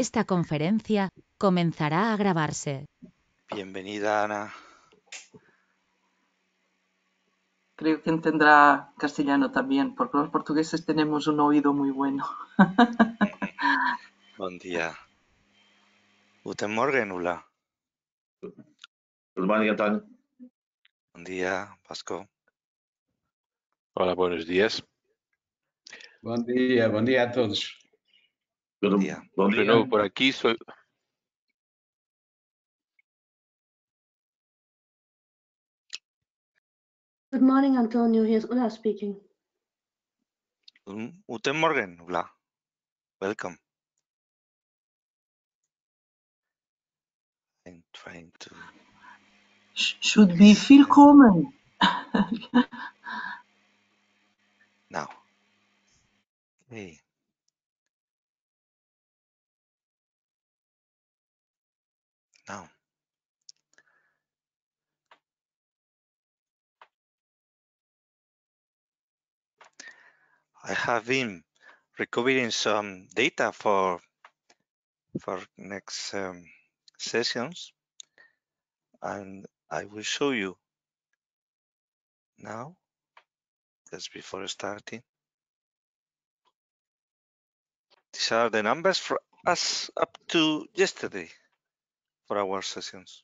Esta conferencia comenzará a grabarse. Bienvenida, Ana. Creo que entenderá castellano también, porque los portugueses tenemos un oído muy bueno. Buen día. Guten Morgen, Ula. Good morning, Antonio. Buen día, Vasco. Hola, buenos días. Bom dia a todos. Buen día. Bom Soy dia. nuevo por aquí, soy... Good morning, Antonio. Here's Ulla speaking. Guten Morgen, Ula. Welcome. I'm trying to... Should be willkommen. Now. Hey. Now. I have been recovering some data for next sessions, and I will show you now, just before starting. These are the numbers for us up to yesterday for our sessions.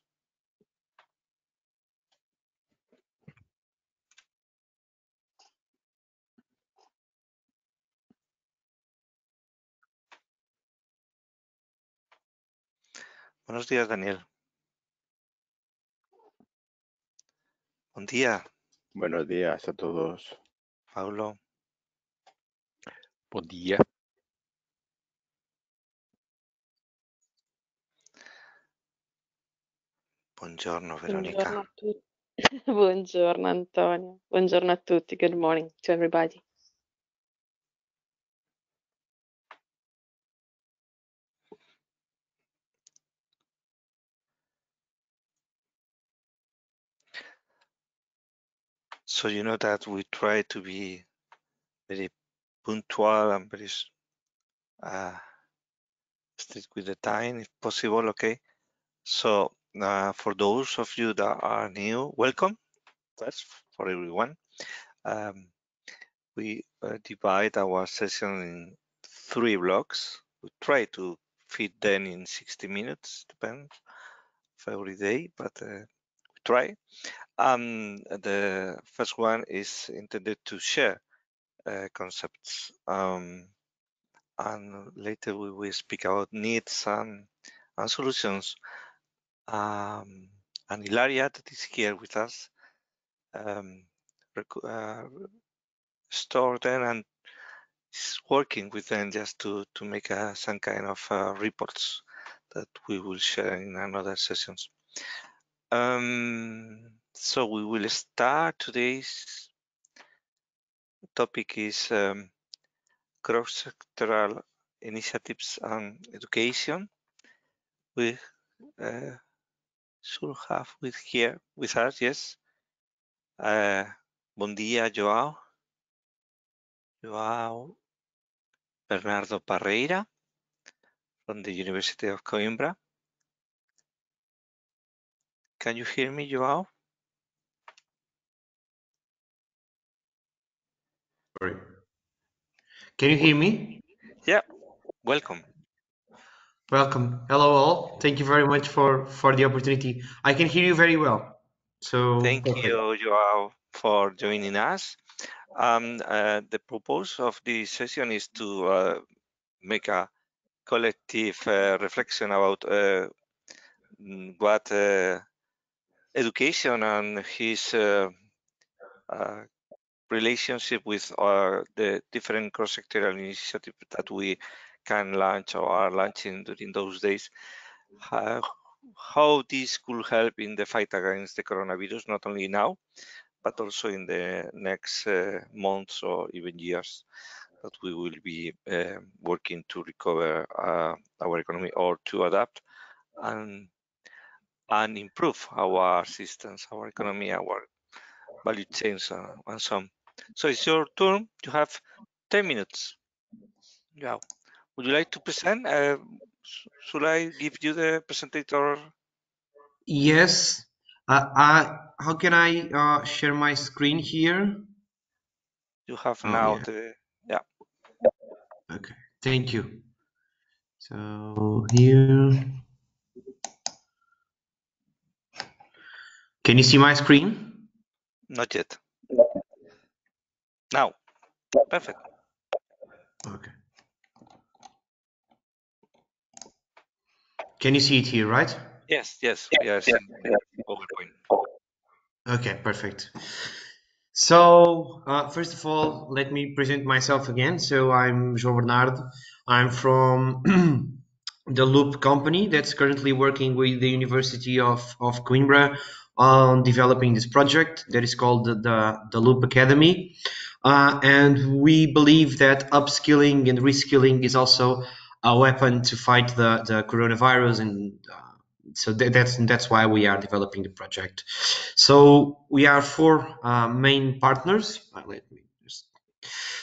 Buenos días, Daniel. Buen día, Buenos días a todos. Paulo. Buen día. Buongiorno, Veronica. Buongiorno a tutti. Buongiorno Antonio. Buongiorno a tutti. Good morning to everybody. So you know that we try to be very punctual and very strict with the time if possible, okay? So for those of you that are new, welcome. That's for everyone. We divide our session in 3 blocks. We try to fit them in 60 minutes, depends of every day, but we try. The first one is intended to share concepts, and later we will speak about needs and solutions. And Ilaria, that is here with us, store them and is working with them just to make some kind of reports that we will share in another sessions. So we will start. Today's topic is cross-sectoral initiatives and education. We should have with us, yes. Buen dia, Joao. Joao Bernardo Parreira from the University of Coimbra. Can you hear me, Joao? Sorry. Can you hear me? Yeah, welcome. Welcome. Hello all. Thank you very much for the opportunity. I can hear you very well. So Thank perfect. you, Joao, for joining us. The purpose of this session is to make a collective reflection about what education and his relationship with the different cross-sectoral initiatives that we can launch or are launching during those days, how this could help in the fight against the coronavirus, not only now, but also in the next months or even years that we will be working to recover our economy or to adapt and improve our systems, our economy, our value chains, and so on. So it's your turn. You have 10 minutes. Yeah. Would you like to present? Should I give you the presenter? Yes. How can I share my screen here? You have Oh, now yeah. yeah. Okay. Thank you. So here. Can you see my screen? Not yet. Now. Perfect. Okay. Can you see it here, right? Yes, we are seeing the PowerPoint. Okay, perfect. So, first of all, let me present myself again. So, I'm João Bernardo. I'm from the Loop company that's currently working with the University of Coimbra on developing this project that is called the Loop Academy. And we believe that upskilling and reskilling is also a weapon to fight the coronavirus, and so that's why we are developing the project. So we are four main partners.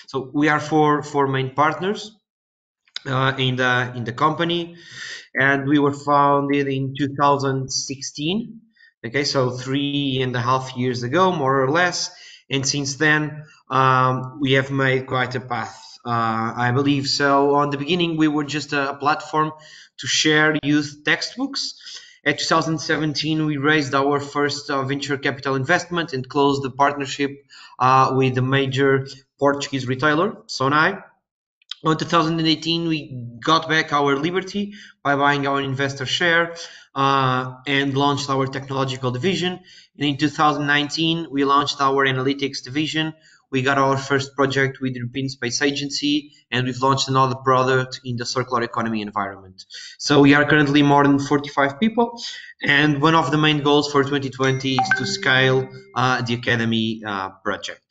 So we are four main partners in the company, and we were founded in 2016. Okay, so 3.5 years ago, more or less, and since then we have made quite a path. I believe so. On the beginning, we were just a platform to share youth textbooks. At 2017, we raised our first venture capital investment and closed the partnership with a major Portuguese retailer, Sonai. In 2018, we got back our liberty by buying our investor share and launched our technological division. And in 2019, we launched our analytics division. We got our first project with the European Space Agency, and we've launched another product in the circular economy environment. So we are currently more than 45 people, and one of the main goals for 2020 is to scale the Academy project.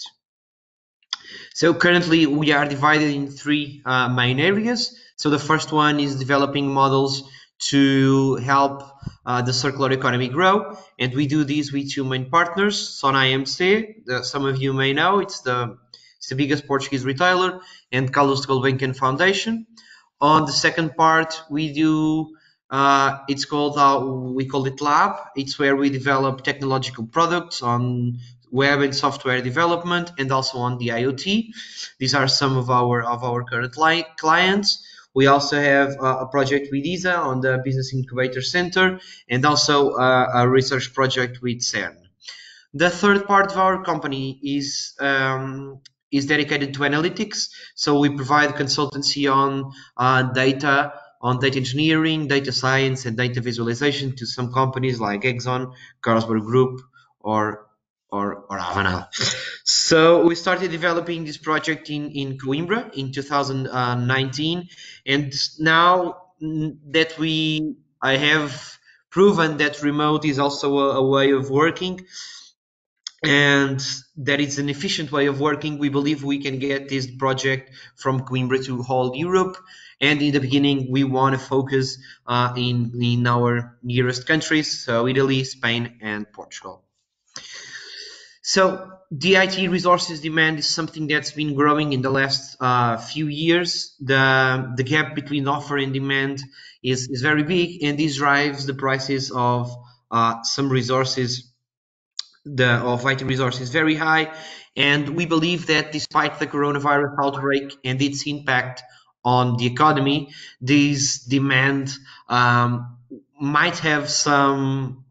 So currently we are divided in three main areas. So the first one is developing models to help the circular economy grow. And we do this with two main partners, Sona IMC, some of you may know, it's the biggest Portuguese retailer, and Carlos Gulbenkian Foundation. On the second part, we do, it's called, we call it Lab. It's where we develop technological products on web and software development, and also on the IoT. These are some of our current clients. We also have a project with ISA on the Business Incubator Center, and also a research project with CERN. The third part of our company is dedicated to analytics. So we provide consultancy on data engineering, data science, and data visualization to some companies like Exxon, Carlsberg Group, or Avanal. So we started developing this project in Coimbra in 2019, and now that I have proven that remote is also a way of working, and that it's an efficient way of working, we believe we can get this project from Coimbra to whole Europe. And in the beginning, we want to focus in our nearest countries, so Italy, Spain, and Portugal. So the IT resources demand is something that's been growing in the last few years. The gap between offer and demand is very big, and this drives the prices of some resources, of IT resources, very high. And we believe that despite the coronavirus outbreak and its impact on the economy, this demand might have some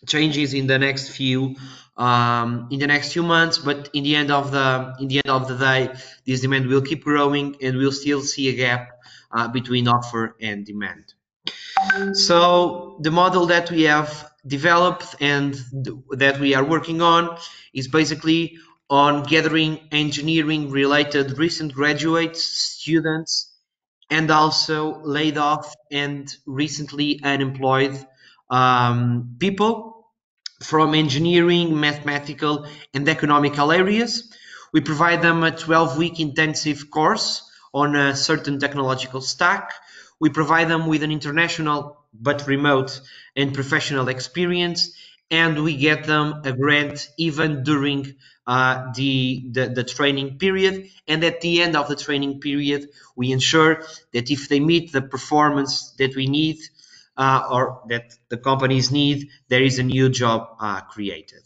changes in the next few months, but in the end of the day, this demand will keep growing, and we'll still see a gap between offer and demand. So the model that we have developed and that we are working on is basically on gathering engineering related recent graduates, students, and also laid off and recently unemployed people from engineering, mathematical, and economical areas. We provide them a 12-week intensive course on a certain technological stack. We provide them with an international but remote and professional experience, and we get them a grant even during the training period. And at the end of the training period, we ensure that if they meet the performance that we need or that the companies need, there is a new job created.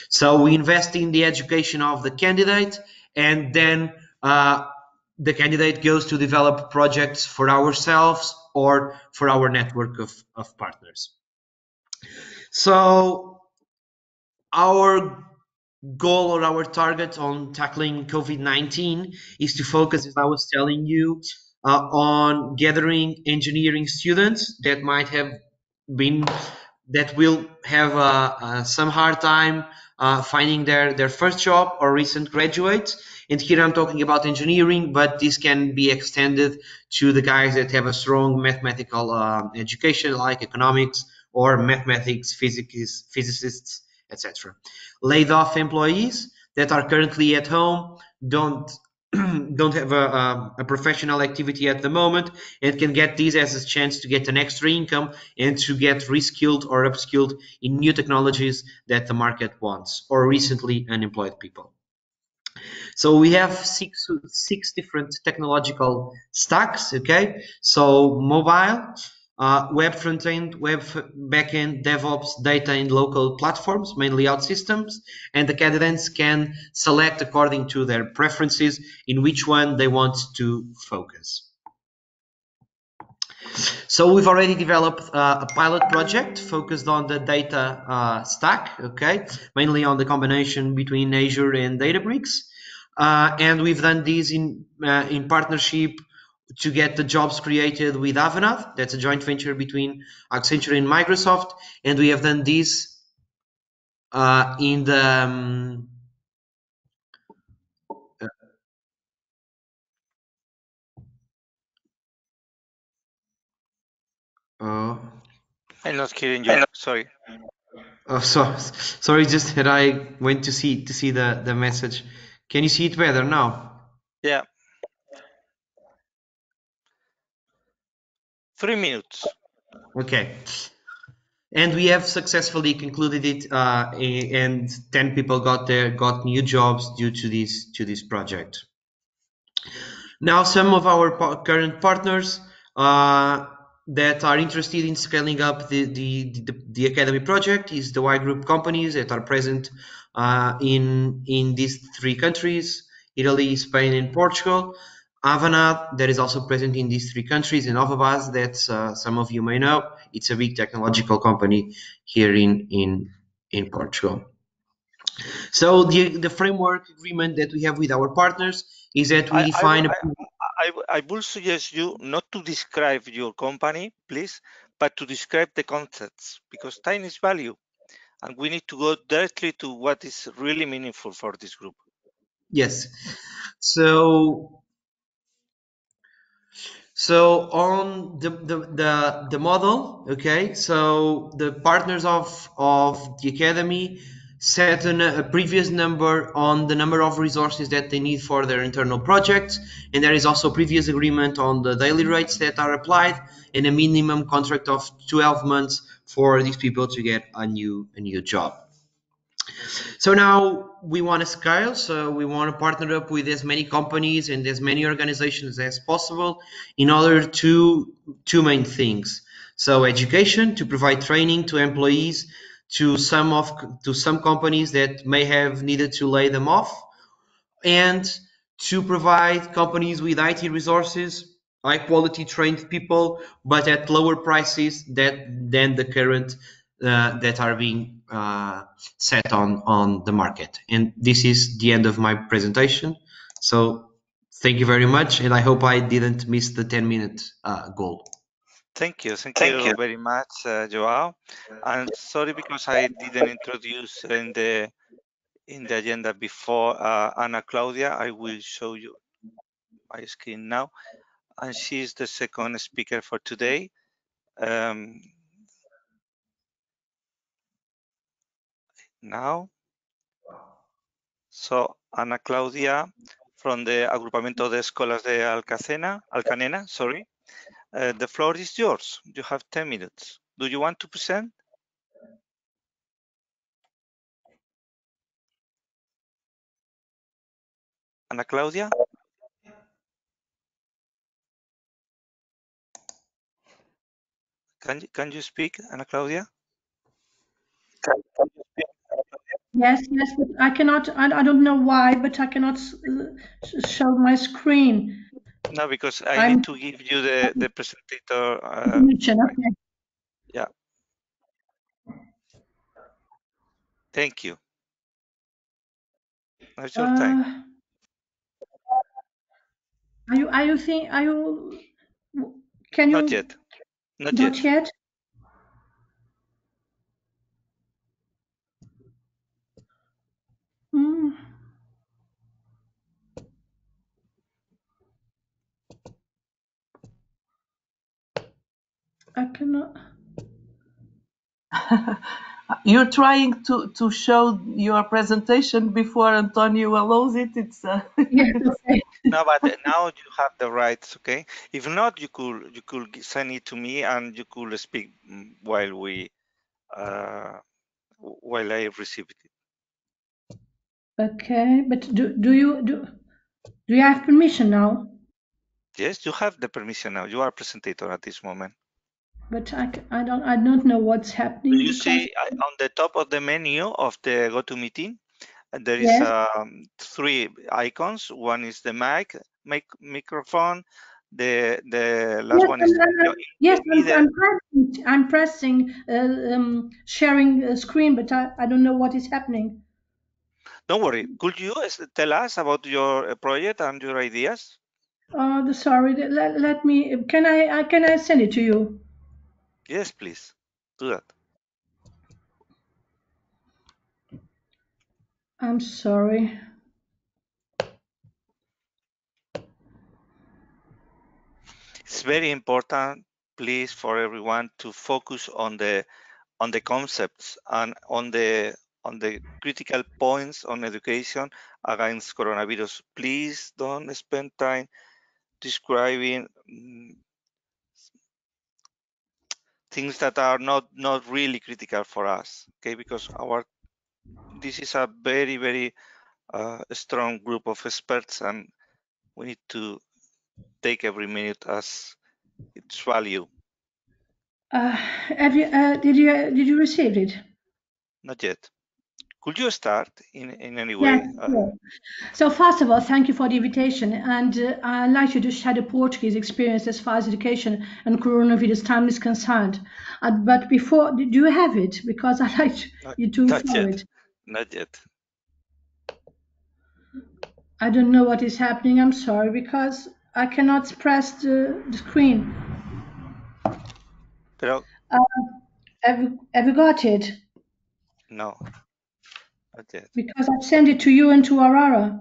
So we invest in the education of the candidate, and then the candidate goes to develop projects for ourselves or for our network of partners. So our goal or our target on tackling COVID-19 is to focus, as I was telling you, on gathering engineering students that might have been, that will have some hard time finding their first job, or recent graduates. And here I'm talking about engineering, but this can be extended to the guys that have a strong mathematical education, like economics or mathematics, physics, physicists, etc. Laid off employees that are currently at home, don't have a professional activity at the moment, and can get these as a chance to get an extra income and to get reskilled or upskilled in new technologies that the market wants, or recently unemployed people. So we have six different technological stacks, okay? So mobile, web front-end, web back-end, DevOps, data and local platforms, mainly OutSystems, and the candidates can select according to their preferences in which one they want to focus. So we've already developed a pilot project focused on the data stack, okay, mainly on the combination between Azure and Databricks. And we've done this in partnership to get the jobs created with Avanade. That's a joint venture between Accenture and Microsoft. And we have done this in the I'm not hearing you. Sorry. oh, sorry, just that I went to see the message. Can you see it better now? Yeah. 3 minutes. Okay. And we have successfully concluded it, and 10 people got new jobs due to this project. Now, some of our current partners that are interested in scaling up the Academy project is the Y Group companies that are present in these three countries: Italy, Spain, and Portugal. Avanade, that is also present in these three countries, and Novabase, that some of you may know. It's a big technological company here in Portugal. So the framework agreement that we have with our partners is that we define. I would suggest you not to describe your company, please, but to describe the concepts, because time is value, and we need to go directly to what is really meaningful for this group. Yes. So on the model, okay. So the partners of the Academy set a previous number on the number of resources that they need for their internal projects, and there is also previous agreement on the daily rates that are applied, and a minimum contract of 12 months for these people to get a new job. So now we want to scale, so we want to partner up with as many companies and as many organizations as possible in order to two main things. So education, to provide training to employees, to some companies that may have needed to lay them off, and to provide companies with IT resources, high quality trained people, but at lower prices than the current that are being set on the market. And this is the end of my presentation. So thank you very much, and I hope I didn't miss the 10-minute goal. Thank you very much, Joao. And sorry because I didn't introduce in the agenda before Ana Claudia. I will show you my screen now, and she's the second speaker for today. Now, so Ana Claudia from the Agrupamiento de Escuelas de Alcanena, sorry. The floor is yours. You have 10 minutes. Do you want to present? Ana Claudia? Can you speak, Ana Claudia? Can you speak, Ana Claudia? Yes, but I cannot, I don't know why, but I cannot show my screen. No, because I I'm need to give you the presenter. okay. Yeah. Thank you. That's your time. Can Not you, yet. Not not yet. yet? Hmm. I cannot. You're trying to show your presentation before Antonio allows it. It's Yes, okay. No, but now you have the rights, okay? If not, you could send it to me and you could speak while I receive it. Okay, but do you have permission now? Yes, you have the permission now. You are presenter at this moment. But I don't know what's Do happening you because see on the top of the menu of the GoToMeeting? There is yes, three icons. One is the microphone. The last yes, one is the video. yes, In the middle. I'm pressing sharing screen, but I don't know what is happening. Don't worry. Could you tell us about your project and your ideas? Sorry, let me. Can I send it to you? Yes, please. Do that. I'm sorry. It's very important, please, for everyone to focus on the concepts and on the critical points on education against coronavirus. Please don't spend time describing things that are not really critical for us, okay? Because this is a very strong group of experts, and we need to take every minute as its value. Did you receive it? Not yet. Could you start in any Yes, way? sure. So first of all, thank you for the invitation, and I'd like you to share the Portuguese experience as far as education and coronavirus time is concerned. But before, do you have it? Because I'd like you to Not follow yet. it. Not yet. I don't know what is happening. I'm sorry because I cannot press the screen. Pero Have you got it? no, not yet. Because I've sent it to you and to Aurora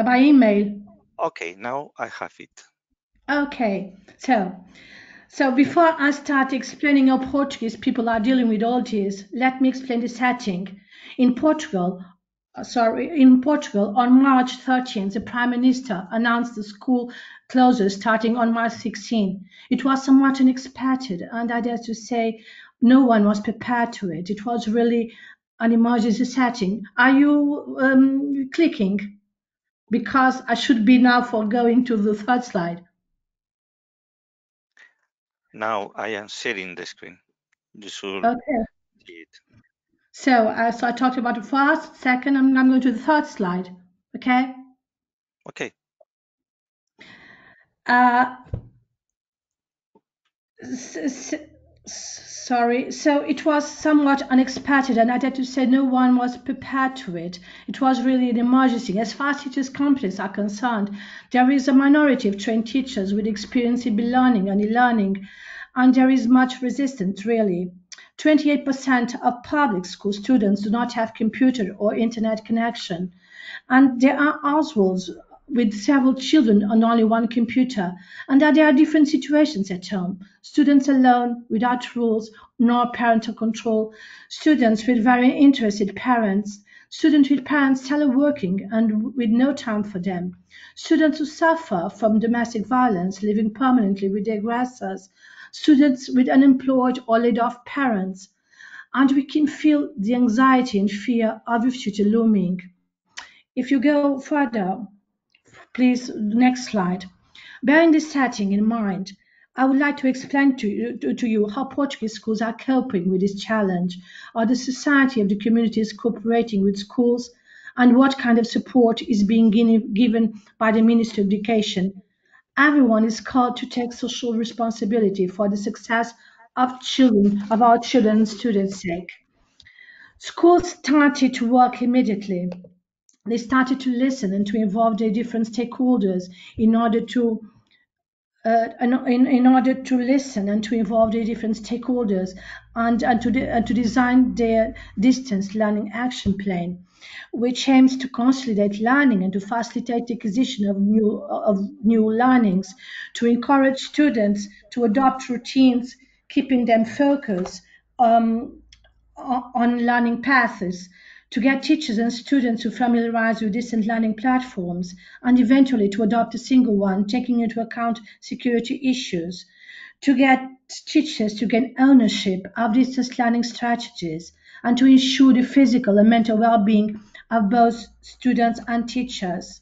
by email. Okay, now I have it. Okay, so before I start explaining how Portuguese people are dealing with all this, let me explain the setting. In Portugal, on March 13th, the Prime Minister announced the school closures starting on March 16. It was somewhat unexpected, and I dare to say no one was prepared to it. It was really an emergency setting. Are you clicking? Because I should be now for going to the third slide. Now I am sharing the screen. You should Okay. see it. So I talked about the first, second, I'm going to the third slide. Okay. Okay. Sorry. So it was somewhat unexpected, and I had to say no one was prepared to it. It was really an emergency. As far as teachers' companies are concerned, there is a minority of trained teachers with experience in learning and e-learning, and there is much resistance, really. 28% of public school students do not have computer or internet connection. And there are households with several children on only one computer, and that there are different situations at home. Students alone, without rules nor parental control, students with very interested parents, students with parents teleworking and with no time for them, students who suffer from domestic violence living permanently with the aggressors, students with unemployed or laid off parents, and we can feel the anxiety and fear of the future looming. If you go further, please, next slide. Bearing this setting in mind, I would like to explain to you how Portuguese schools are coping with this challenge, how the society of the community is cooperating with schools, and what kind of support is being given by the Ministry of Education. Everyone is called to take social responsibility for the success of children, of our children and students' sake. Schools started to work immediately. They started to listen and to involve their different stakeholders in order to in order to listen and to involve the different stakeholders and to design their distance learning action plan, which aims to consolidate learning and to facilitate the acquisition of new learnings, to encourage students to adopt routines, keeping them focused on learning paths, to get teachers and students to familiarize with distant learning platforms, and eventually to adopt a single one, taking into account security issues, to get teachers to gain ownership of distance learning strategies, and to ensure the physical and mental well-being of both students and teachers.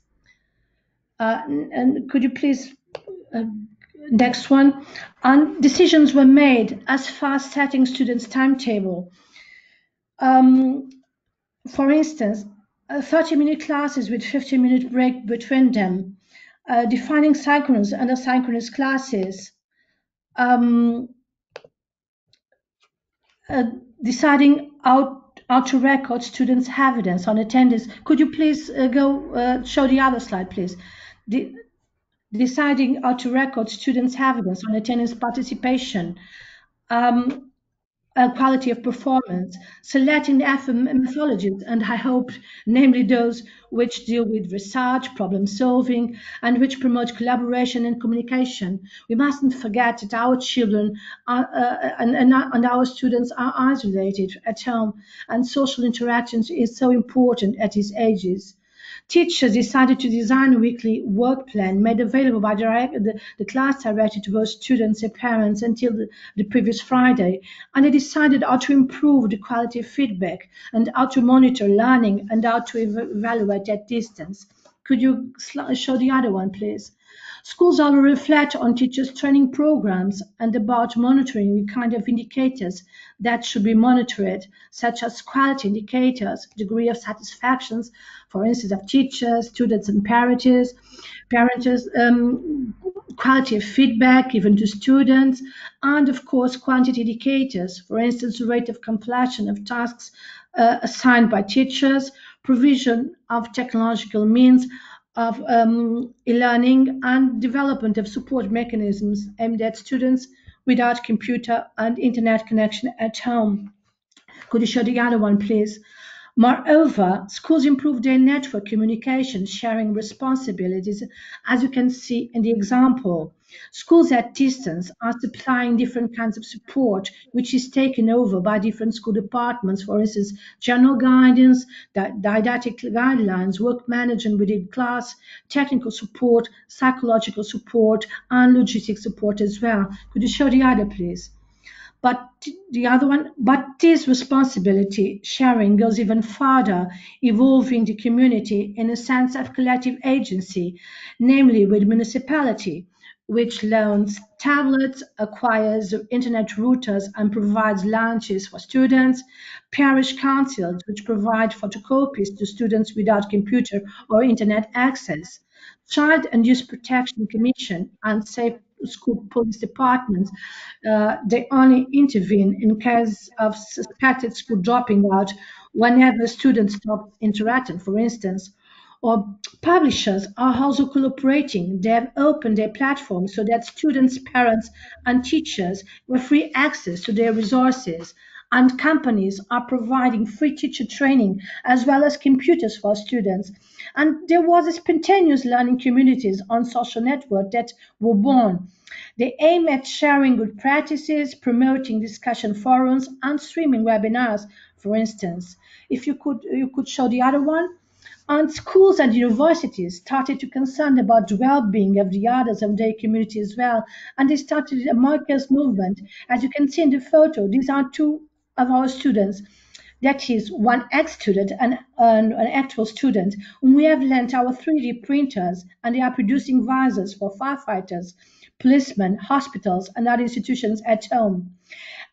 And could you please, uh, next one? And decisions were made as far as setting students' timetable. For instance, 30-minute classes with 15-minute break between them, defining synchronous and asynchronous classes, um, uh, deciding how to record students' evidence on attendance. Could you please show the other slide, please? Deciding how to record students' evidence on attendance participation. Quality of performance, selecting the methodologies, and I hope, namely those which deal with research, problem solving, and which promote collaboration and communication. We mustn't forget that our children and our students are isolated at home, and social interactions is so important at these ages. Teachers decided to design a weekly work plan made available by the class director to both students and parents until the previous Friday. And they decided how to improve the quality of feedback and how to monitor learning and how to evaluate at distance. Could you show the other one, please? Schools also reflect on teachers' training programs and about monitoring the kind of indicators that should be monitored, such as quality indicators, degree of satisfactions, for instance, of teachers, students, and parents, quality of feedback given to students, and of course, quantity indicators, for instance, the rate of completion of tasks assigned by teachers, provision of technological means of e-learning, and development of support mechanisms aimed at students without computer and internet connection at home. Could you show the other one, please? Moreover, schools improve their network communication, sharing responsibilities, as you can see in the example. Schools at distance are supplying different kinds of support, which is taken over by different school departments, for instance, general guidance, didactic guidelines, work management within class, technical support, psychological support, and logistic support as well. Could you show the other, please? But this responsibility sharing goes even further, evolving the community in a sense of collective agency, namely with municipality, which loans tablets, acquires internet routers, and provides lunches for students, parish councils, which provide photocopies to students without computer or internet access, Child and Youth Protection Commission, and safe school police departments. They only intervene in case of suspected school dropping out whenever students stop interacting, for instance. Or publishers are also cooperating. They have opened their platforms so that students, parents, and teachers have free access to their resources. And companies are providing free teacher training as well as computers for students. And there was a spontaneous learning communities on social network that were born. They aim at sharing good practices, promoting discussion forums, and streaming webinars, for instance. If you could show the other one. And schools and universities started to concern about the well-being of the others of their community as well. And they started a Marcus movement. As you can see in the photo, these are two of our students, that is one ex-student and an actual student, whom we have lent our 3D printers, and they are producing visors for firefighters, policemen, hospitals, and other institutions at home.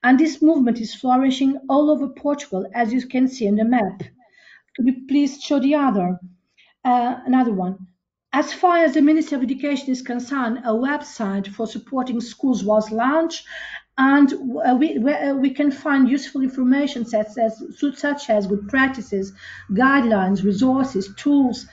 And this movement is flourishing all over Portugal, as you can see on the map. Could you please show the another one? As far as the Ministry of Education is concerned, a website for supporting schools was launched, and we can find useful information such as good practices, guidelines, resources, tools,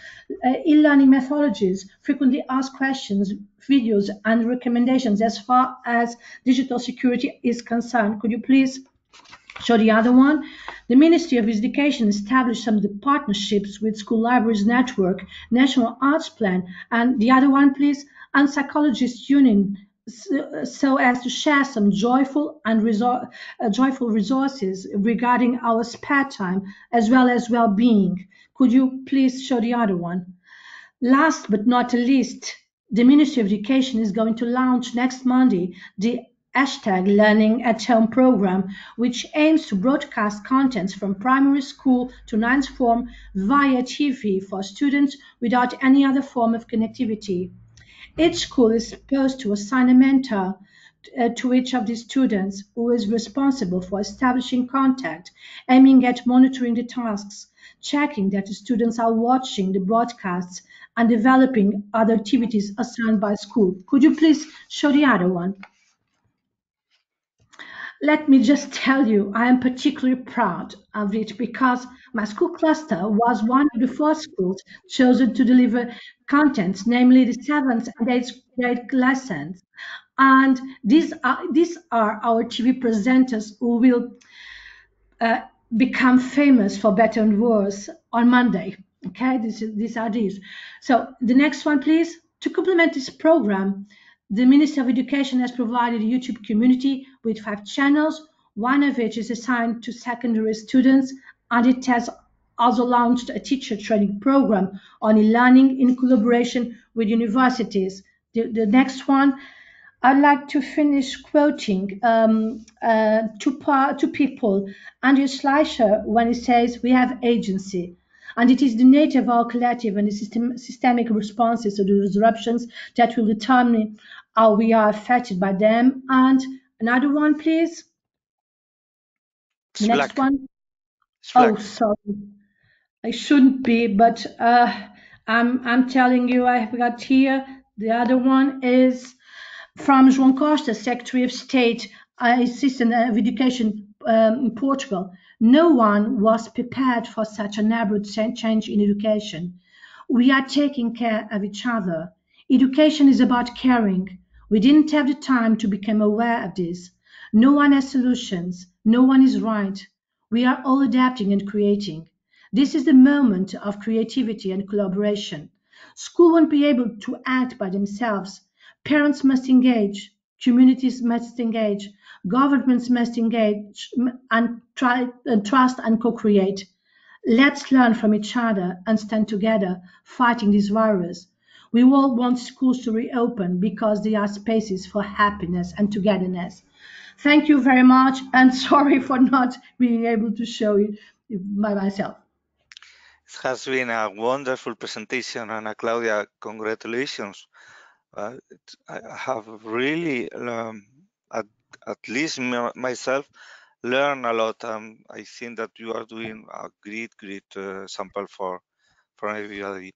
e-learning methodologies, frequently asked questions, videos, and recommendations as far as digital security is concerned. Could you please show the other one? The Ministry of Education established some of the partnerships with School Libraries Network, National Arts Plan, and the other one, please, and Psychologists Union, so as to share some joyful resources regarding our spare time as well as well-being. Could you please show the other one? Last but not least, the Ministry of Education is going to launch next Monday the #Learning at Home program, which aims to broadcast contents from primary school to ninth form via TV for students without any other form of connectivity. Each school is supposed to assign a mentor to each of the students, who is responsible for establishing contact, aiming at monitoring the tasks, checking that the students are watching the broadcasts, and developing other activities assigned by school. Could you please show the other one? Let me just tell you, I am particularly proud of it because my school cluster was one of the first schools chosen to deliver contents, namely the 7th and 8th grade lessons. And these are our TV presenters who will become famous for better and worse on Monday. Okay, these are these. So the next one, please. To complement this program, the Ministry of Education has provided a YouTube community with 5 channels, one of which is assigned to secondary students, and it has also launched a teacher training program on e-learning in collaboration with universities. The next one, I'd like to finish quoting two people, Andrew Schleicher, when he says, "We have agency." And it is the nature of our collective and the systemic responses to the disruptions that will determine how we are affected by them. And another one, please. It's The next black. one. It's Oh, black. sorry. I shouldn't be, but I'm telling you, I've got here. The other one is from João Costa, Secretary of State, Assistant of Education in Portugal. No one was prepared for such an abrupt change in education. We are taking care of each other. Education is about caring. We didn't have the time to become aware of this. No one has solutions. No one is right. We are all adapting and creating. This is the moment of creativity and collaboration. School won't be able to act by themselves. Parents must engage, communities must engage, governments must engage and trust and co-create. Let's learn from each other and stand together fighting this virus. We all want schools to reopen because they are spaces for happiness and togetherness. Thank you very much, and sorry for not being able to show it by myself. It has been a wonderful presentation, Ana Claudia. Congratulations. I have really, at least myself, learned a lot. I think that you are doing a great sample for everybody.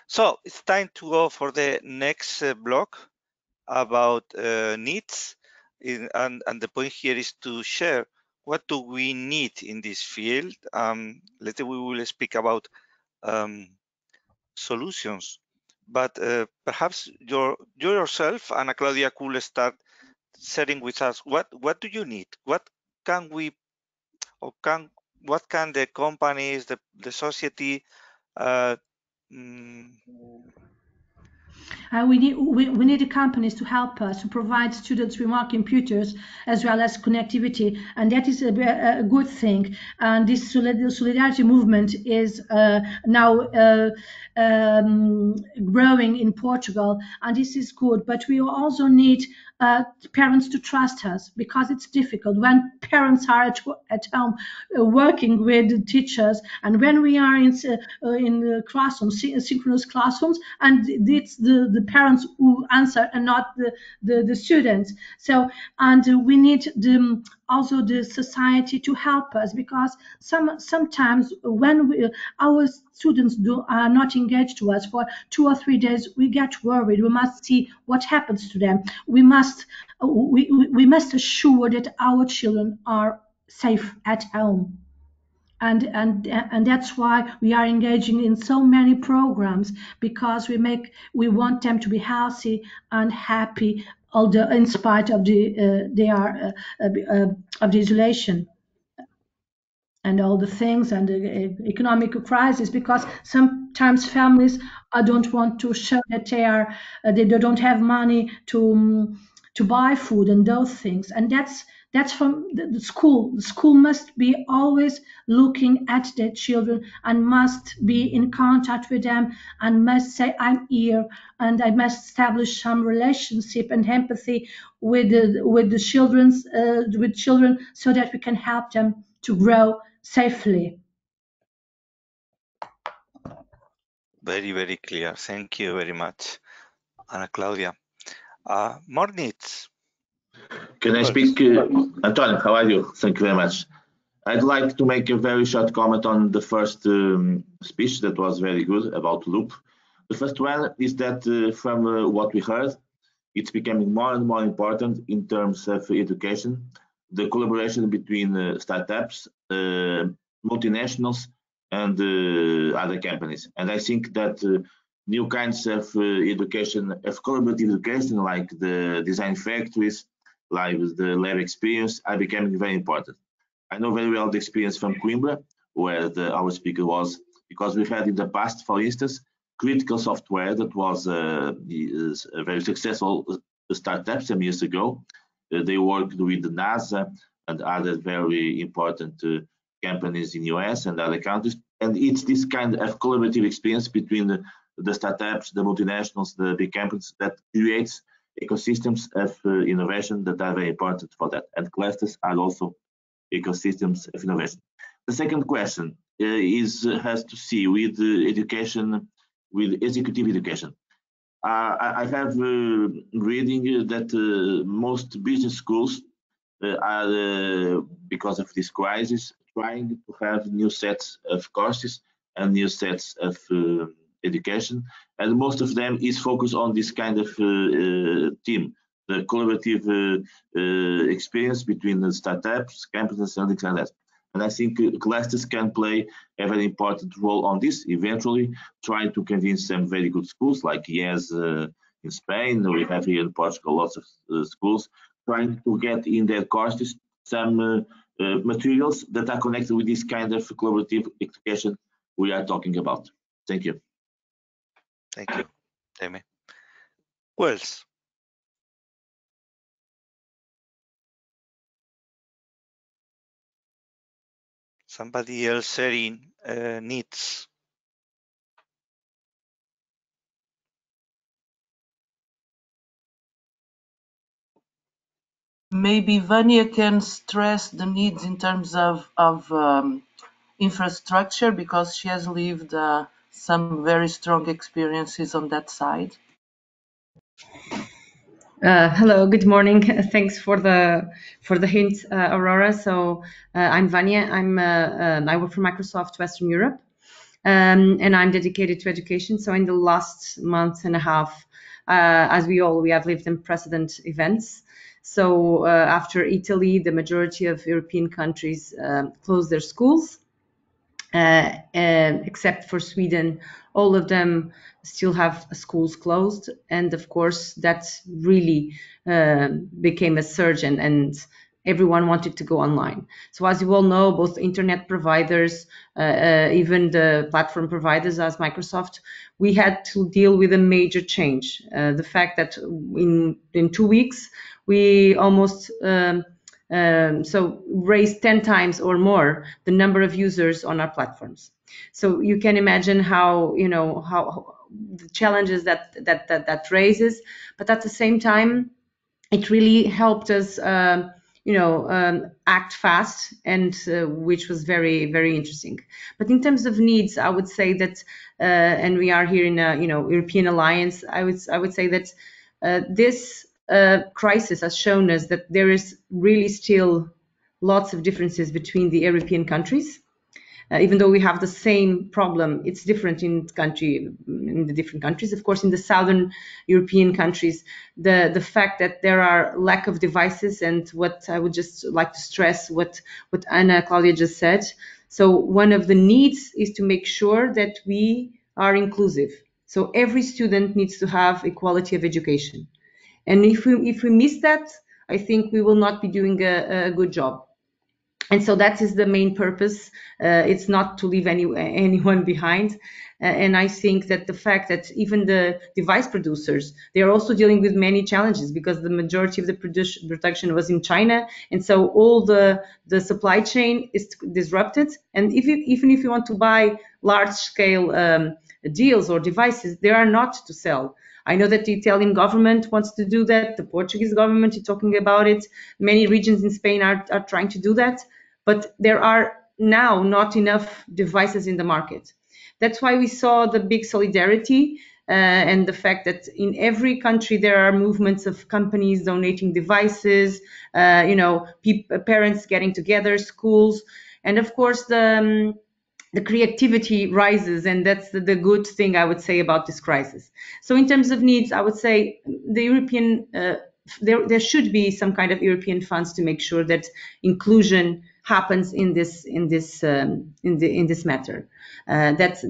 So it's time to go for the next block about needs. And the point here is to share what do we need in this field. Later we will speak about solutions, but perhaps you yourself, Ana Claudia, could start sharing with us what do you need, what can we or what can the companies, the society We need the companies to help us to provide students with more computers as well as connectivity, and that is a good thing. And this solidarity movement is now growing in Portugal, and this is good. But we also need parents to trust us, because it's difficult when parents are at home working with teachers, and when we are in classrooms, synchronous classrooms, and it's the parents who answer and not the students. So, and we need also the society to help us, because sometimes when our students are not engaged to us for 2 or 3 days, we get worried. We must see what happens to them. We must assure that our children are safe at home. And that's why we are engaging in so many programs, because we want them to be healthy and happy, although in spite of the isolation and all the things and the economic crisis, because sometimes families don't want to show that they don't have money to buy food and those things. And that's from the school. The school must be always looking at their children and must be in contact with them and must say, I'm here, and I must establish some relationship and empathy with the children, so that we can help them to grow safely. Very, very clear. Thank you very much, Ana Claudia. More needs. Can I speak? Antonio, how are you? Thank you very much. I'd like to make a very short comment on the first speech that was very good about Loop. The first one is that from what we heard, it's becoming more and more important in terms of education, the collaboration between startups, multinationals, and other companies. And I think that new kinds of education, of collaborative education, like the design factories, like the lab experience, are becoming very important. I know very well the experience from Coimbra, where our speaker was, because we've had in the past, for instance, critical software that was a very successful startup some years ago. They worked with the NASA and other very important companies in US and other countries. And it's this kind of collaborative experience between the startups, the multinationals, the big companies that creates ecosystems of innovation that are very important for that. And clusters are also ecosystems of innovation. The second question has to see with education, with executive education. I have reading that most business schools are, because of this crisis, trying to have new sets of courses and new sets of education, and most of them is focused on this kind of team, the collaborative experience between the startups, campuses, and things like that. And I think clusters can play a very important role on this, eventually trying to convince some very good schools like IES in Spain. We have here in Portugal lots of schools trying to get in their courses some materials that are connected with this kind of collaborative education we are talking about. Thank you. Thank you, Jaime. Who else? Somebody else sharing needs. Maybe Vania can stress the needs in terms of infrastructure, because she has lived some very strong experiences on that side. Hello, good morning. Thanks for the hint, Aurora. So I'm Vania. I work for Microsoft Western Europe, and I'm dedicated to education. So in the last month and a half, as we have lived unprecedented events. So after Italy, the majority of European countries closed their schools. Except for Sweden, all of them still have schools closed. And of course, that really became a surge and everyone wanted to go online. So as you all know, both internet providers, even the platform providers as Microsoft, we had to deal with a major change. The fact that in 2 weeks, we almost so raised 10 times or more the number of users on our platforms. So you can imagine how, you know, how the challenges that raises, but at the same time, it really helped us, act fast, and which was very, very interesting. But in terms of needs, I would say that, and we are here in a, European alliance. I would say that this crisis has shown us that there is really still lots of differences between the European countries. Even though we have the same problem, it's different in the different countries. Of course, in the southern European countries, the fact that there are lack of devices, and what I would just like to stress what Ana Claudia just said. So one of the needs is to make sure that we are inclusive. So every student needs to have equality of education. And if we miss that, I think we will not be doing a good job. And so that is the main purpose. It's not to leave anyone behind. And I think that the fact that even the device producers, they are also dealing with many challenges, because the majority of the production was in China. And so all the supply chain is disrupted. And even if you want to buy large scale deals or devices, they are not to sell. I know that the Italian government wants to do that. The Portuguese government is talking about it. Many regions in Spain are trying to do that. But there are now not enough devices in the market. That's why we saw the big solidarity and the fact that in every country there are movements of companies donating devices, parents getting together, schools, and of course the creativity rises, and that's the good thing I would say about this crisis. So in terms of needs, I would say the European there should be some kind of European funds to make sure that inclusion happens in this matter. That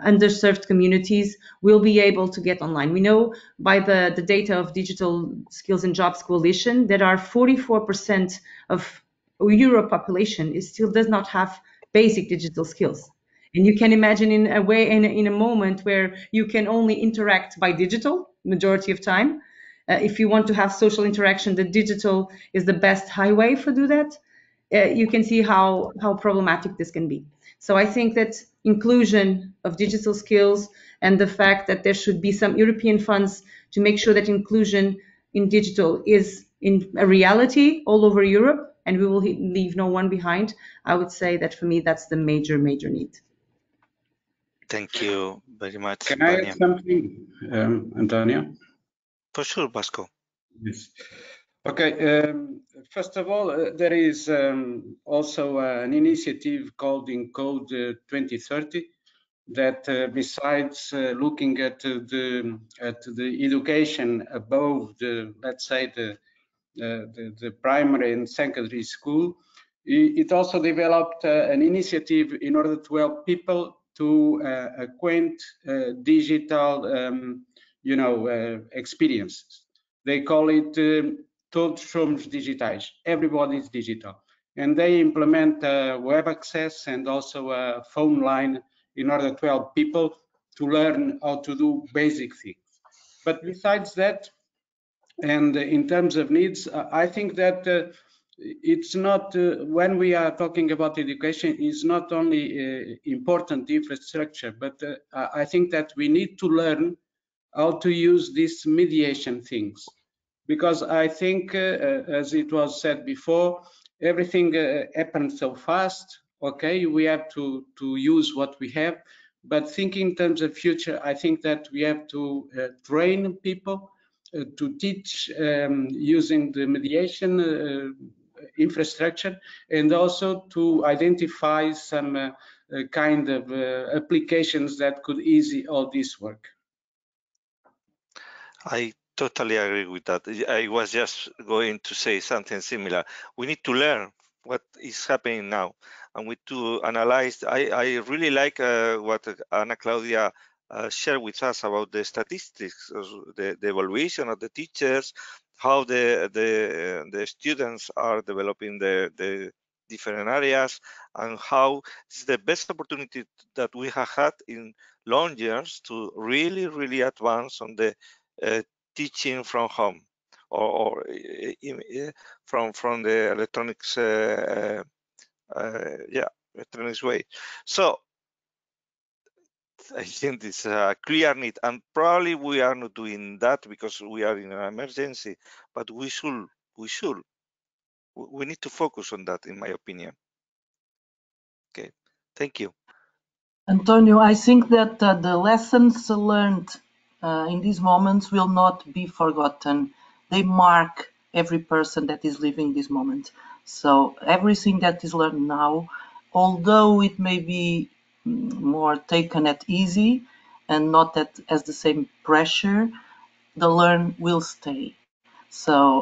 underserved communities will be able to get online. We know by the data of Digital Skills and Jobs Coalition that are 44% of Europe population still does not have basic digital skills. And you can imagine in a moment where you can only interact by digital majority of time. If you want to have social interaction, the digital is the best highway for do that. You can see how problematic this can be. So I think that inclusion of digital skills and the fact that there should be some European funds to make sure that inclusion in digital is in a reality all over Europe, and we will leave no one behind. I would say that for me, that's the major need. Thank you very much. Can I add something, Antonio? For sure, Vasco. Yes. Okay. First of all, there is also an initiative called Encode 2030 that, besides looking at the education above let's say the primary and secondary school, it also developed an initiative in order to help people to acquaint digital, experiences. They call it Todos somos digitais. Everybody is digital, and they implement web access and also a phone line in order to help people to learn how to do basic things. But besides that, and in terms of needs, I think that it's not, when we are talking about education, is not only important infrastructure, but I think that we need to learn how to use these mediation things. Because I think, as it was said before, everything happens so fast. Okay, we have to use what we have, but thinking in terms of future, I think that we have to train people to teach using the mediation infrastructure, and also to identify some kind of applications that could ease all this work. I totally agree with that. I was just going to say something similar. We need to learn what is happening now, and we to analyze. I really like what Ana Claudia share with us about the statistics, the evaluation of the teachers, how the students are developing the different areas, and how it's the best opportunity that we have had in long years to really advance on the teaching from home or from the electronics electronics way. So I think it's a clear need, and probably we are not doing that because we are in an emergency, but we need to focus on that, in my opinion. Okay, thank you. Antonio, I think that the lessons learned in these moments will not be forgotten. They mark every person that is living this moment. So everything that is learned now, although it may be more taken at easy and not as the same pressure, the learn will stay. So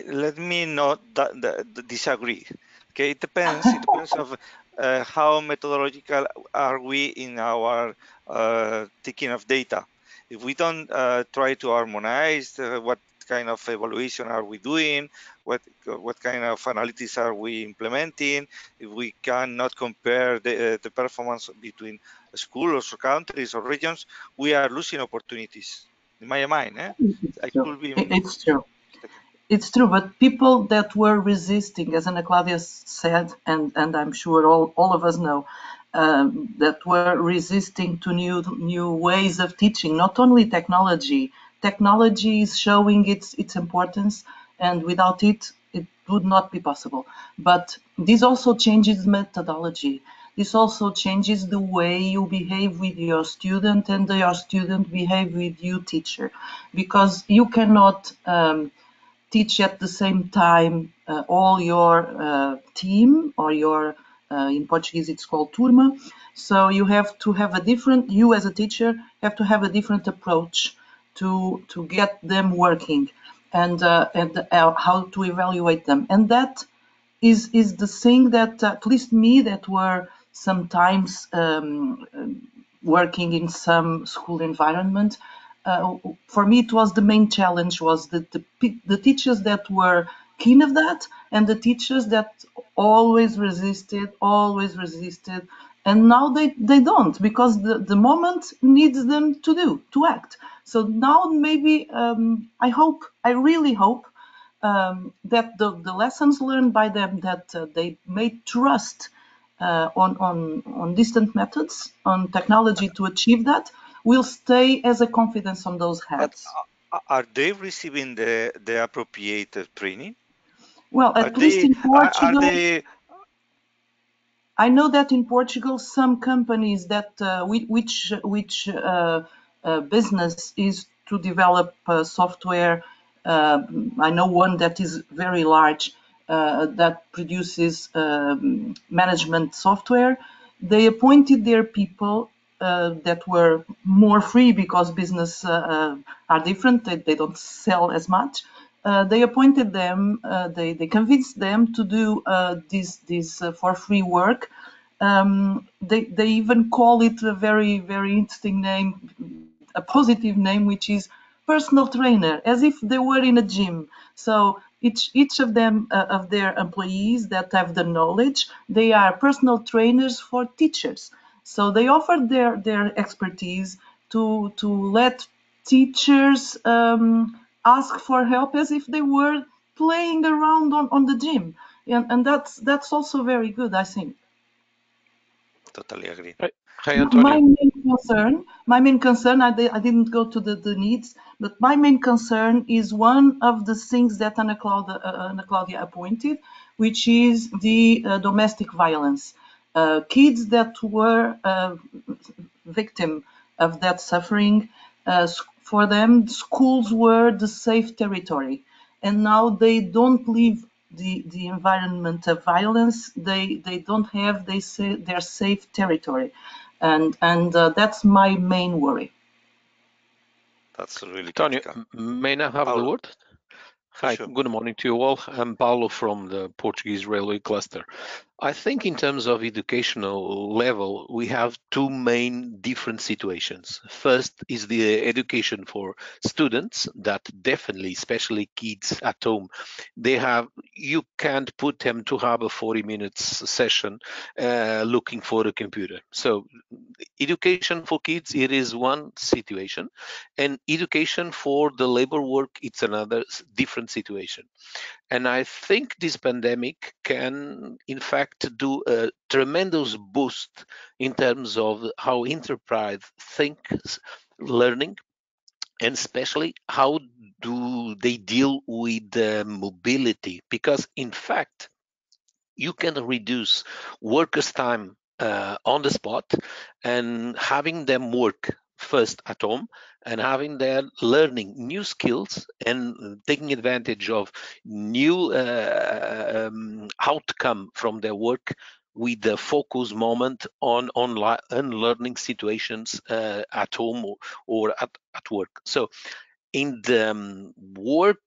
let me not disagree. Okay, it depends. It depends of how methodological are we in our taking of data. If we don't try to harmonize what kind of evaluation are we doing, what kind of analytics are we implementing, if we cannot compare the performance between schools or countries or regions, we are losing opportunities. In my mind, I could be. It's true. It's true, but people that were resisting, as Ana Claudia said, and I'm sure all of us know, that were resisting to new ways of teaching, not only technology. Technology is showing its importance, and without it, it would not be possible. But this also changes methodology. This also changes the way you behave with your student and your student behave with you, teacher, because you cannot teach at the same time all your team or your in Portuguese it's called turma. So you have to have a different, you as a teacher have to have a different approach to get them working and how to evaluate them. And that is the thing that at least me that were sometimes working in some school environment, for me it was the main challenge was the teachers that were keen of that and the teachers that always resisted, and now they don't, because the moment needs them to act. So now maybe I really hope that the lessons learned by them, that they may trust on distant methods, on technology to achieve that, will stay as a confidence on those heads. But are they receiving the appropriate training? Well, at least in Portugal, I know that in Portugal, some companies that which business is to develop software. I know one that is very large that produces management software. They appointed their people that were more free because business are different. They don't sell as much. They appointed them. They convinced them to do this for free work. They even call it a very interesting name, a positive name, which is personal trainer, as if they were in a gym. So each of them of their employees that have the knowledge, they are personal trainers for teachers. So they offer their expertise to let teachers ask for help as if they were playing around on the gym, and that's also very good, I think. Totally agree. Hi, Antonio. My main concern, I didn't go to the needs, but my main concern is one of the things that Ana Claudia appointed, which is the domestic violence. Kids that were victim of that suffering, for them, schools were the safe territory. And now they don't leave the environment of violence. They don't have, they say, their safe territory. And that's my main worry. That's really Antonio, critical. may I have the word? Hi, Sure. good morning to you all. I'm Paulo from the Portuguese Railway Cluster. I think in terms of educational level, we have two main different situations. First is the education for students that definitely, especially kids at home, you can't put them to have a 40 minutes session looking for a computer. So education for kids, it is one situation, and education for the labor work, it's another different situation. And I think this pandemic can, in fact, do a tremendous boost in terms of how enterprise thinks learning, and especially how do they deal with mobility. Because, in fact, you can reduce workers' time on the spot and having them work first at home and having them learning new skills and taking advantage of new outcome from their work with the focus moment on online learning situations at home or at work. So in the work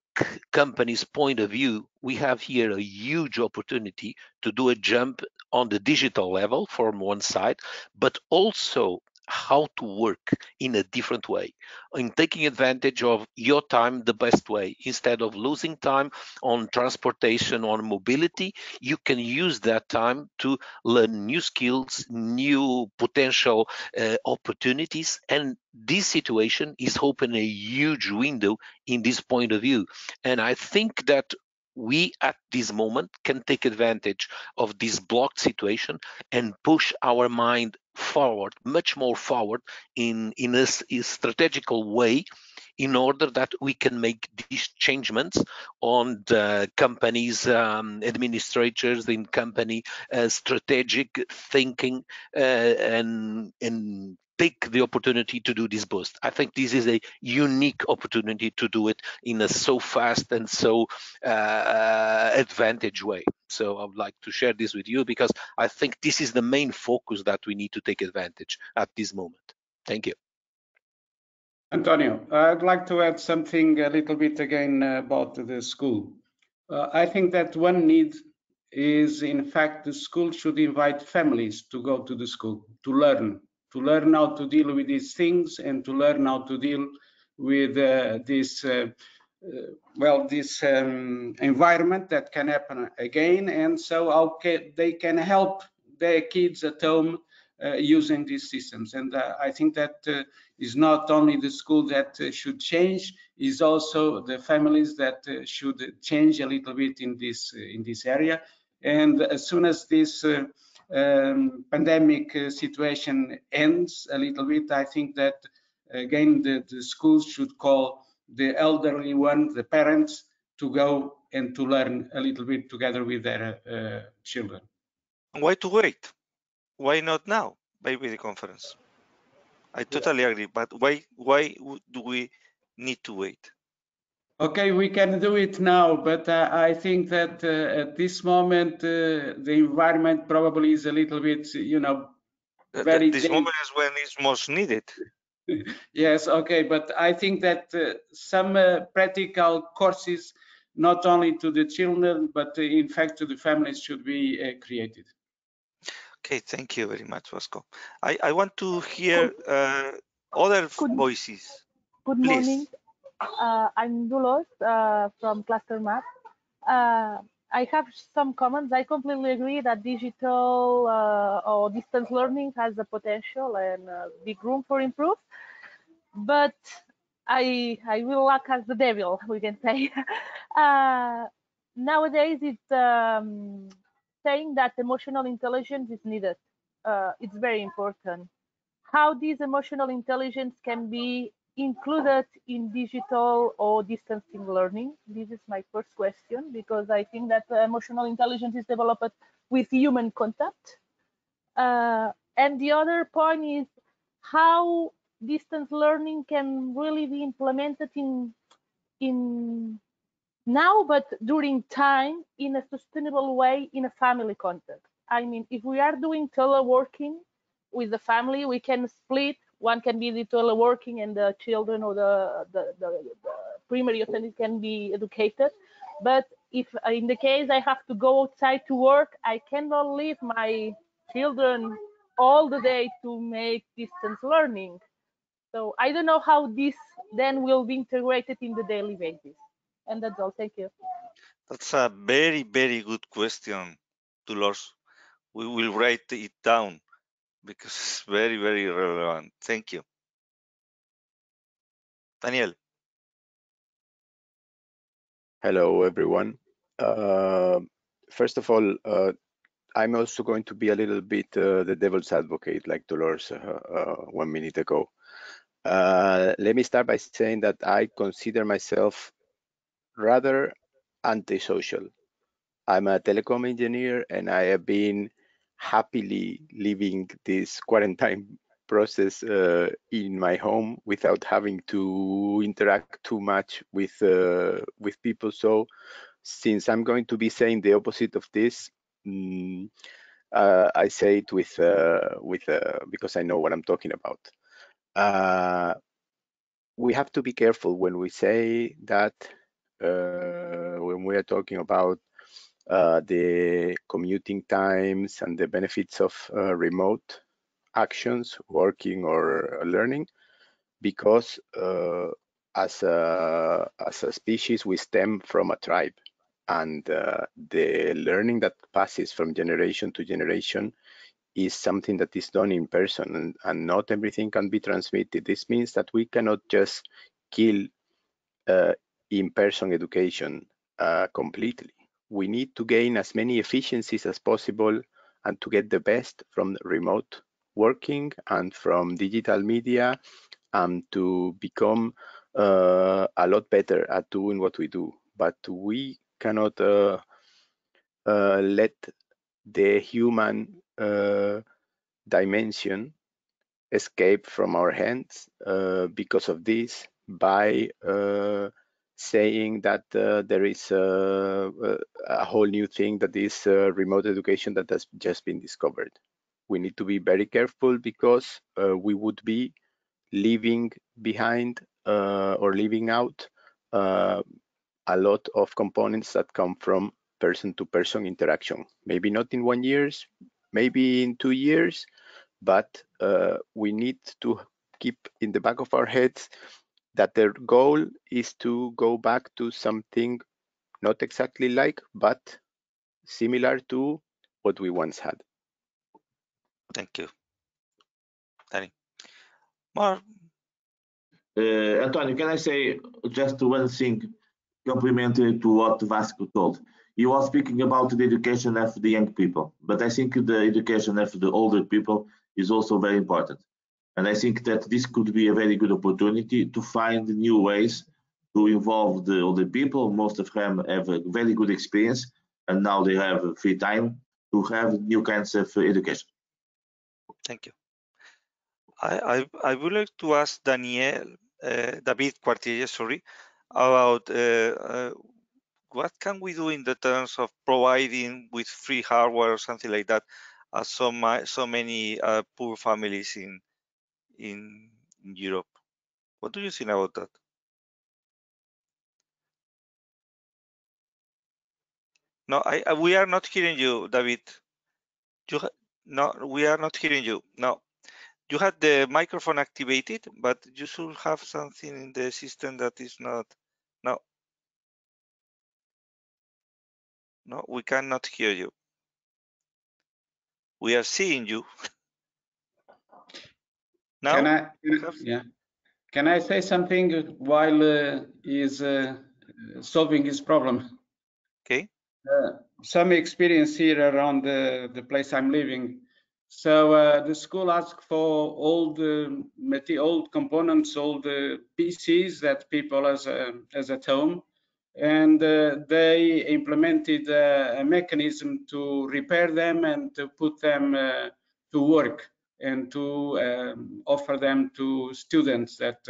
company's point of view, we have here a huge opportunity to do a jump on the digital level from one side, but also how to work in a different way, in taking advantage of your time the best way. Instead of losing time on transportation, on mobility, you can use that time to learn new skills, new potential opportunities, and this situation is opening a huge window in this point of view. And I think that we at this moment can take advantage of this blocked situation and push our mind forward, much more forward in a strategical way, in order that we can make these changements on the company's administrators, in company strategic thinking, and take the opportunity to do this boost. I think this is a unique opportunity to do it in a so fast and so advantage way. So I would like to share this with you because I think this is the main focus that we need to take advantage at this moment. Thank you. Antonio, I'd like to add something a little bit again about the school. I think that one need is, in fact, the school should invite families to go to the school to learn how to deal with these things and to learn how to deal with this environment that can happen again, and so how they can help their kids at home using these systems. And I think that is not only the school that should change, is also the families that should change a little bit in this area. And as soon as this pandemic situation ends a little bit, I think that again the schools should call the elderly ones, the parents, to go and to learn a little bit together with their children. Why to wait? Why not now? Maybe the conference. I totally agree, but why do we need to wait? Okay, we can do it now, but I think that at this moment the environment probably is a little bit, very this moment is when it's most needed. Yes, okay, but I think that some practical courses, not only to the children, but in fact to the families, should be created. Okay, thank you very much, Vasco. I want to hear other voices. Good Please. morning. I'm Dulos from Cluster Map. I have some comments. I completely agree that digital or distance learning has the potential and big room for improve. But I will act as the devil, we can say. Nowadays, it's saying that emotional intelligence is needed. It's very important. How this emotional intelligence can be included in digital or distancing learning? This is my first question, because I think that emotional intelligence is developed with human contact. And the other point is how distance learning can really be implemented in now, but during time, in a sustainable way, in a family context. I mean, if we are doing teleworking with the family, we can split. One can be the teleworking and the children or the primary attendant can be educated. But if in the case I have to go outside to work, I cannot leave my children all the day to make distance learning. So I don't know how this then will be integrated in the daily basis. And that's all. Thank you. That's a very, very good question, Dolores. We will write it down because it's very, very relevant. Thank you. Daniel. Hello, everyone. First of all, I'm also going to be a little bit the devil's advocate, like Dolores 1 minute ago. Let me start by saying that I consider myself rather antisocial. I'm a telecom engineer, and I have been happily living this quarantine process in my home without having to interact too much with people. So since I'm going to be saying the opposite of this, I say it with because I know what I'm talking about. We have to be careful when we say that when we are talking about the commuting times and the benefits of remote actions, working or learning, because as a species we stem from a tribe, and the learning that passes from generation to generation is something that is done in person, and not everything can be transmitted. This means that we cannot just kill in-person education completely. We need to gain as many efficiencies as possible and to get the best from remote working and from digital media, and to become a lot better at doing what we do. But we cannot let the human dimension escape from our hands because of this, by saying that there is a whole new thing that is remote education that has just been discovered. We need to be very careful, because we would be leaving behind or leaving out a lot of components that come from person-to-person interaction. Maybe not in 1 year, maybe in 2 years, but we need to keep in the back of our heads that the goal is to go back to something not exactly like, but similar to what we once had. Thank you. Danny. Mark. Antonio, can I say just one thing complementary to what Vasco told? He was speaking about the education of the young people, but I think the education of the older people is also very important. And I think that this could be a very good opportunity to find new ways to involve the older people. Most of them have a very good experience, and now they have free time to have new kinds of education. Thank you. I would like to ask David Quartier, sorry, about what can we do in the terms of providing with free hardware or something like that, as so many poor families in Europe. What do you think about that? No, we are not hearing you, David. No, we are not hearing you. No. You had the microphone activated, but you should have something in the system that is not. No. No, we cannot hear you. We are seeing you. Now? Can I say something while he's solving his problem? Okay. Some experience here around the place I'm living. So the school asked for all the old components, all the PCs that people has at home, and they implemented a mechanism to repair them and to put them to work, and to offer them to students that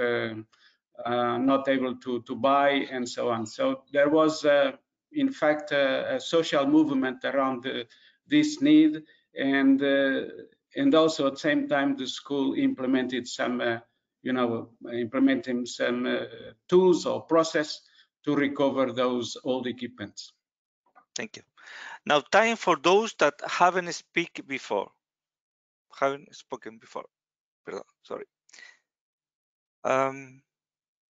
are not able to buy, and so on. So there was in fact a social movement around this need, and also at the same time the school implemented some implementing some tools or process to recover those old equipments. Thank you. Now, time for those that haven't spoken before. Perdón, sorry.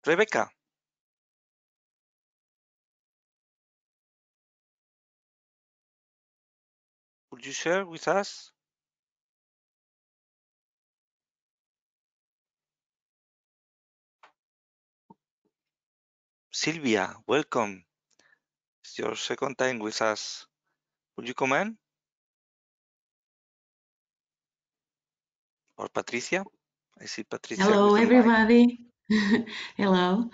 Rebecca. Would you share with us? Silvia, welcome. It's your second time with us. Would you comment? Or Patricia? I see Patricia. Hello, with the everybody. Hello.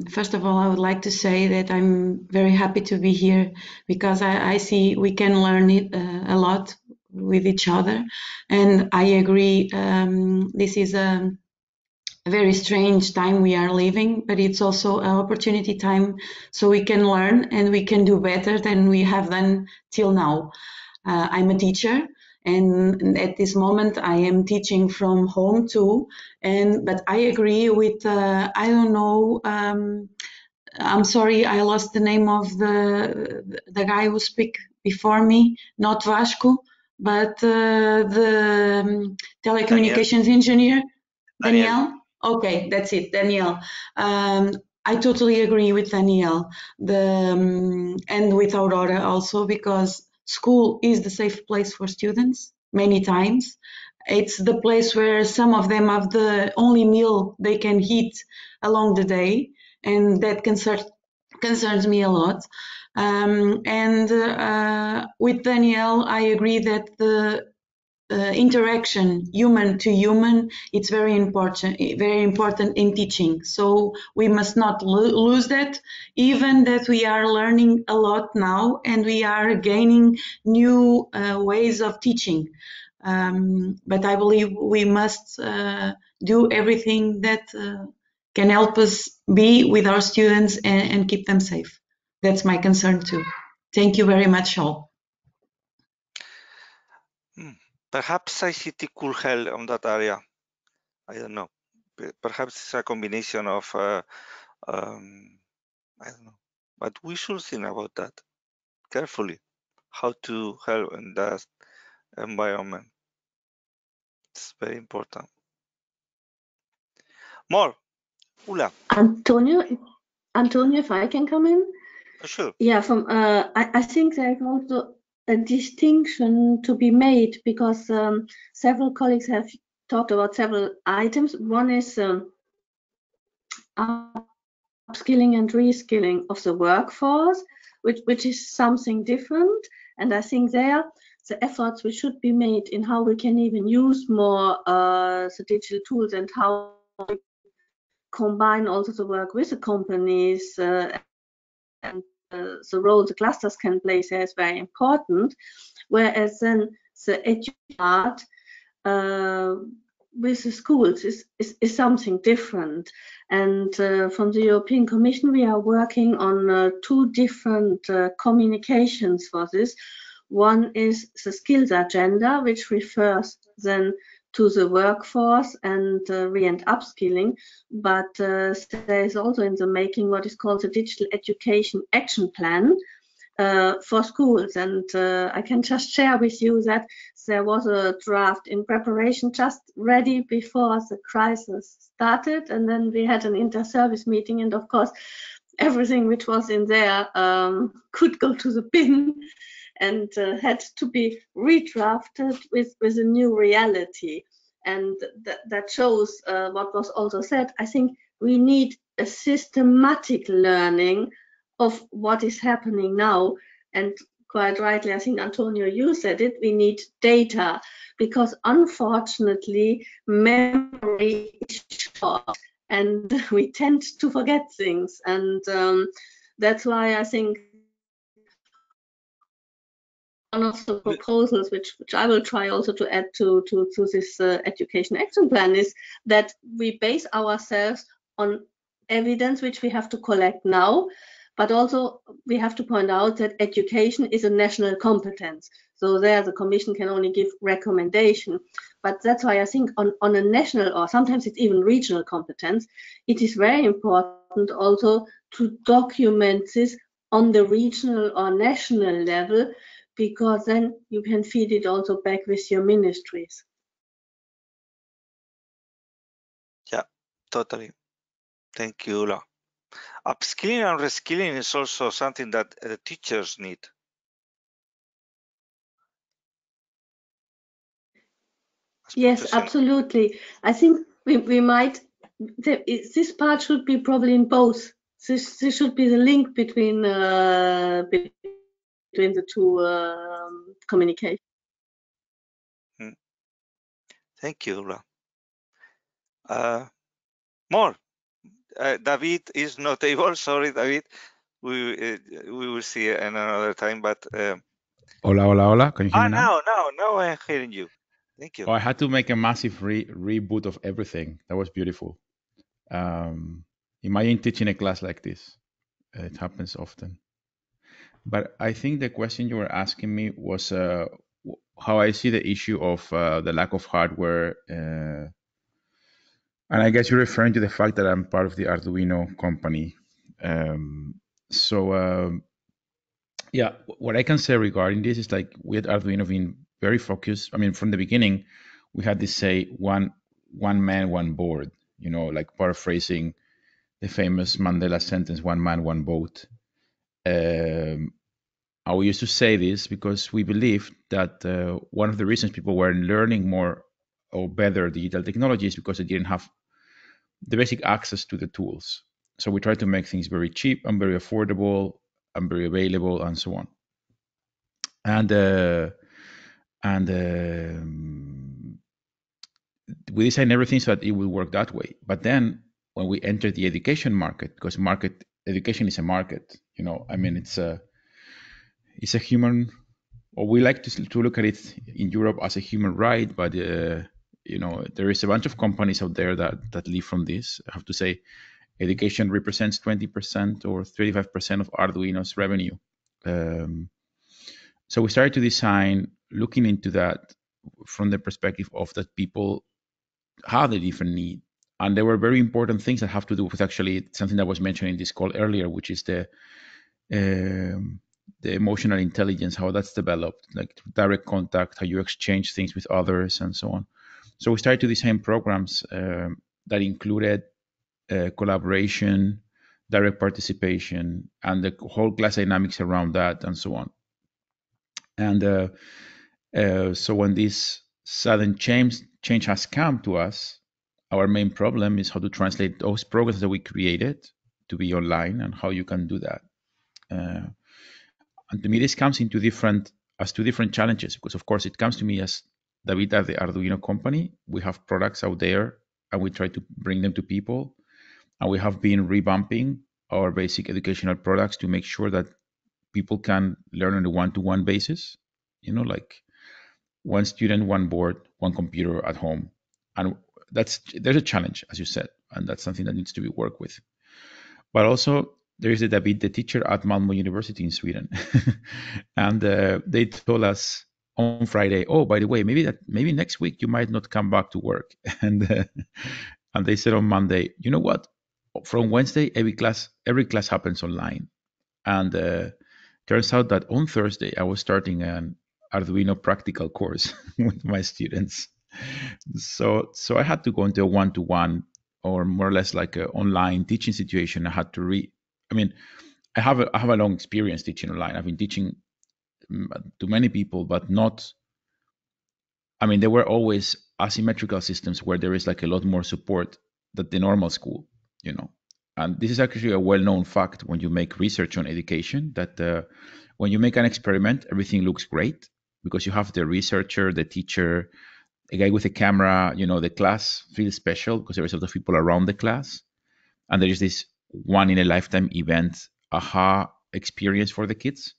First of all, I would like to say that I'm very happy to be here because I see we can learn it a lot with each other. And I agree, this is a very strange time we are living, but it's also an opportunity time so we can learn and we can do better than we have done till now. I'm a teacher, and at this moment I am teaching from home too. But I agree with I don't know. I'm sorry, I lost the name of the guy who speak before me. Not Vasco, but the telecommunications engineer, Daniel. Okay, that's it, Daniel. I totally agree with Daniel, and with Aurora also, because school is the safe place for students many times. It's the place where some of them have the only meal they can eat along the day, and that concerns me a lot. With Daniel, I agree that the interaction, human to human, it's very important in teaching. So we must not lose that, even that we are learning a lot now and we are gaining new ways of teaching. But I believe we must do everything that can help us be with our students and keep them safe. That's my concern too. Thank you very much, all. Perhaps ICT could help on that area. I don't know. Perhaps it's a combination of, I don't know. But we should think about that carefully, how to help in that environment. It's very important. More. Ula. Antonio, if I can come in? Sure. Yeah, I think there's also a distinction to be made because several colleagues have talked about several items. One is upskilling and reskilling of the workforce, which is something different. And I think there, the efforts which should be made in how we can even use more the digital tools and how we combine also the work with the companies and the role the clusters can play there is very important. Whereas then the education part with the schools is something different. And from the European Commission, we are working on two different communications for this. One is the skills agenda, which refers then to the workforce and re and upskilling, but there is also in the making what is called the Digital Education Action Plan for schools. And I can just share with you that there was a draft in preparation just ready before the crisis started, and then we had an inter-service meeting, and of course everything which was in there could go to the bin and had to be redrafted with a new reality. And that shows what was also said. I think we need a systematic learning of what is happening now. And quite rightly, I think, Antonio, you said it, we need data, because unfortunately, memory is short and we tend to forget things. And that's why I think one of the proposals, which I will try also to add to this education action plan, is that we base ourselves on evidence which we have to collect now, but also we have to point out that education is a national competence. So there the Commission can only give recommendation. But that's why I think on a national, or sometimes it's even regional competence, it is very important also to document this on the regional or national level, because then you can feed it also back with your ministries. Yeah, totally. Thank you, Ula. Upskilling and reskilling is also something that the teachers need. Yes, absolutely. I think we might, this part should be probably in both. This should be the link between the two communications. Thank you, Ula. More. David is not able. Sorry, David. We will see in another time. But Hola, hola, hola. Can you hear me now? Now I'm hearing you. Thank you. Oh, I had to make a massive reboot of everything. That was beautiful. Imagine teaching a class like this. It happens often. But I think the question you were asking me was how I see the issue of the lack of hardware. And I guess you're referring to the fact that I'm part of the Arduino company. Yeah, what I can say regarding this is like we at Arduino been very focused. I mean, from the beginning, we had this say one man, one board, like paraphrasing the famous Mandela sentence, one man, one vote. We used to say this because we believed that one of the reasons people were learning more or better digital technology is because they didn't have the basic access to the tools. So we try to make things very cheap and very affordable and very available and so on. And we designed everything so that it will work that way. But then when we entered the education market, because education is a market, I mean, it's a human, or we like to look at it in Europe as a human right, but there is a bunch of companies out there that live from this. I have to say, education represents 20% or 35% of Arduino's revenue. So we started to design looking into that from the perspective of that people have a different need. And there were very important things that have to do with actually something that was mentioned in this call earlier, which is the emotional intelligence, how that's developed, like direct contact, how you exchange things with others and so on. So we started to design programs that included collaboration, direct participation, and the whole class dynamics around that and so on. And so when this sudden change has come to us, our main problem is how to translate those programs that we created to be online and how you can do that. And to me, this comes into two different challenges, because of course it comes to me as David at the Arduino company. We have products out there and we try to bring them to people. And we have been revamping our basic educational products to make sure that people can learn on a one-to-one basis, like one student, one board, one computer at home. And there's a challenge, as you said, and that's something that needs to be worked with. But also there is David, the teacher at Malmö University in Sweden. And they told us on Friday, oh, by the way, maybe next week you might not come back to work. And they said on Monday, you know what? From Wednesday, every class happens online. And turns out that on Thursday, I was starting an Arduino practical course with my students. So I had to go into a one-to-one, or more or less like an online teaching situation. I had to I have a long experience teaching online. I've been teaching to many people, but not. There were always asymmetrical systems where there is like a lot more support than the normal school, And this is actually a well-known fact when you make research on education, that when you make an experiment, everything looks great because you have the researcher, the teacher, a guy with a camera, the class feels special because there is a lot of people around the class. And there is this one in a lifetime event, aha experience for the kids.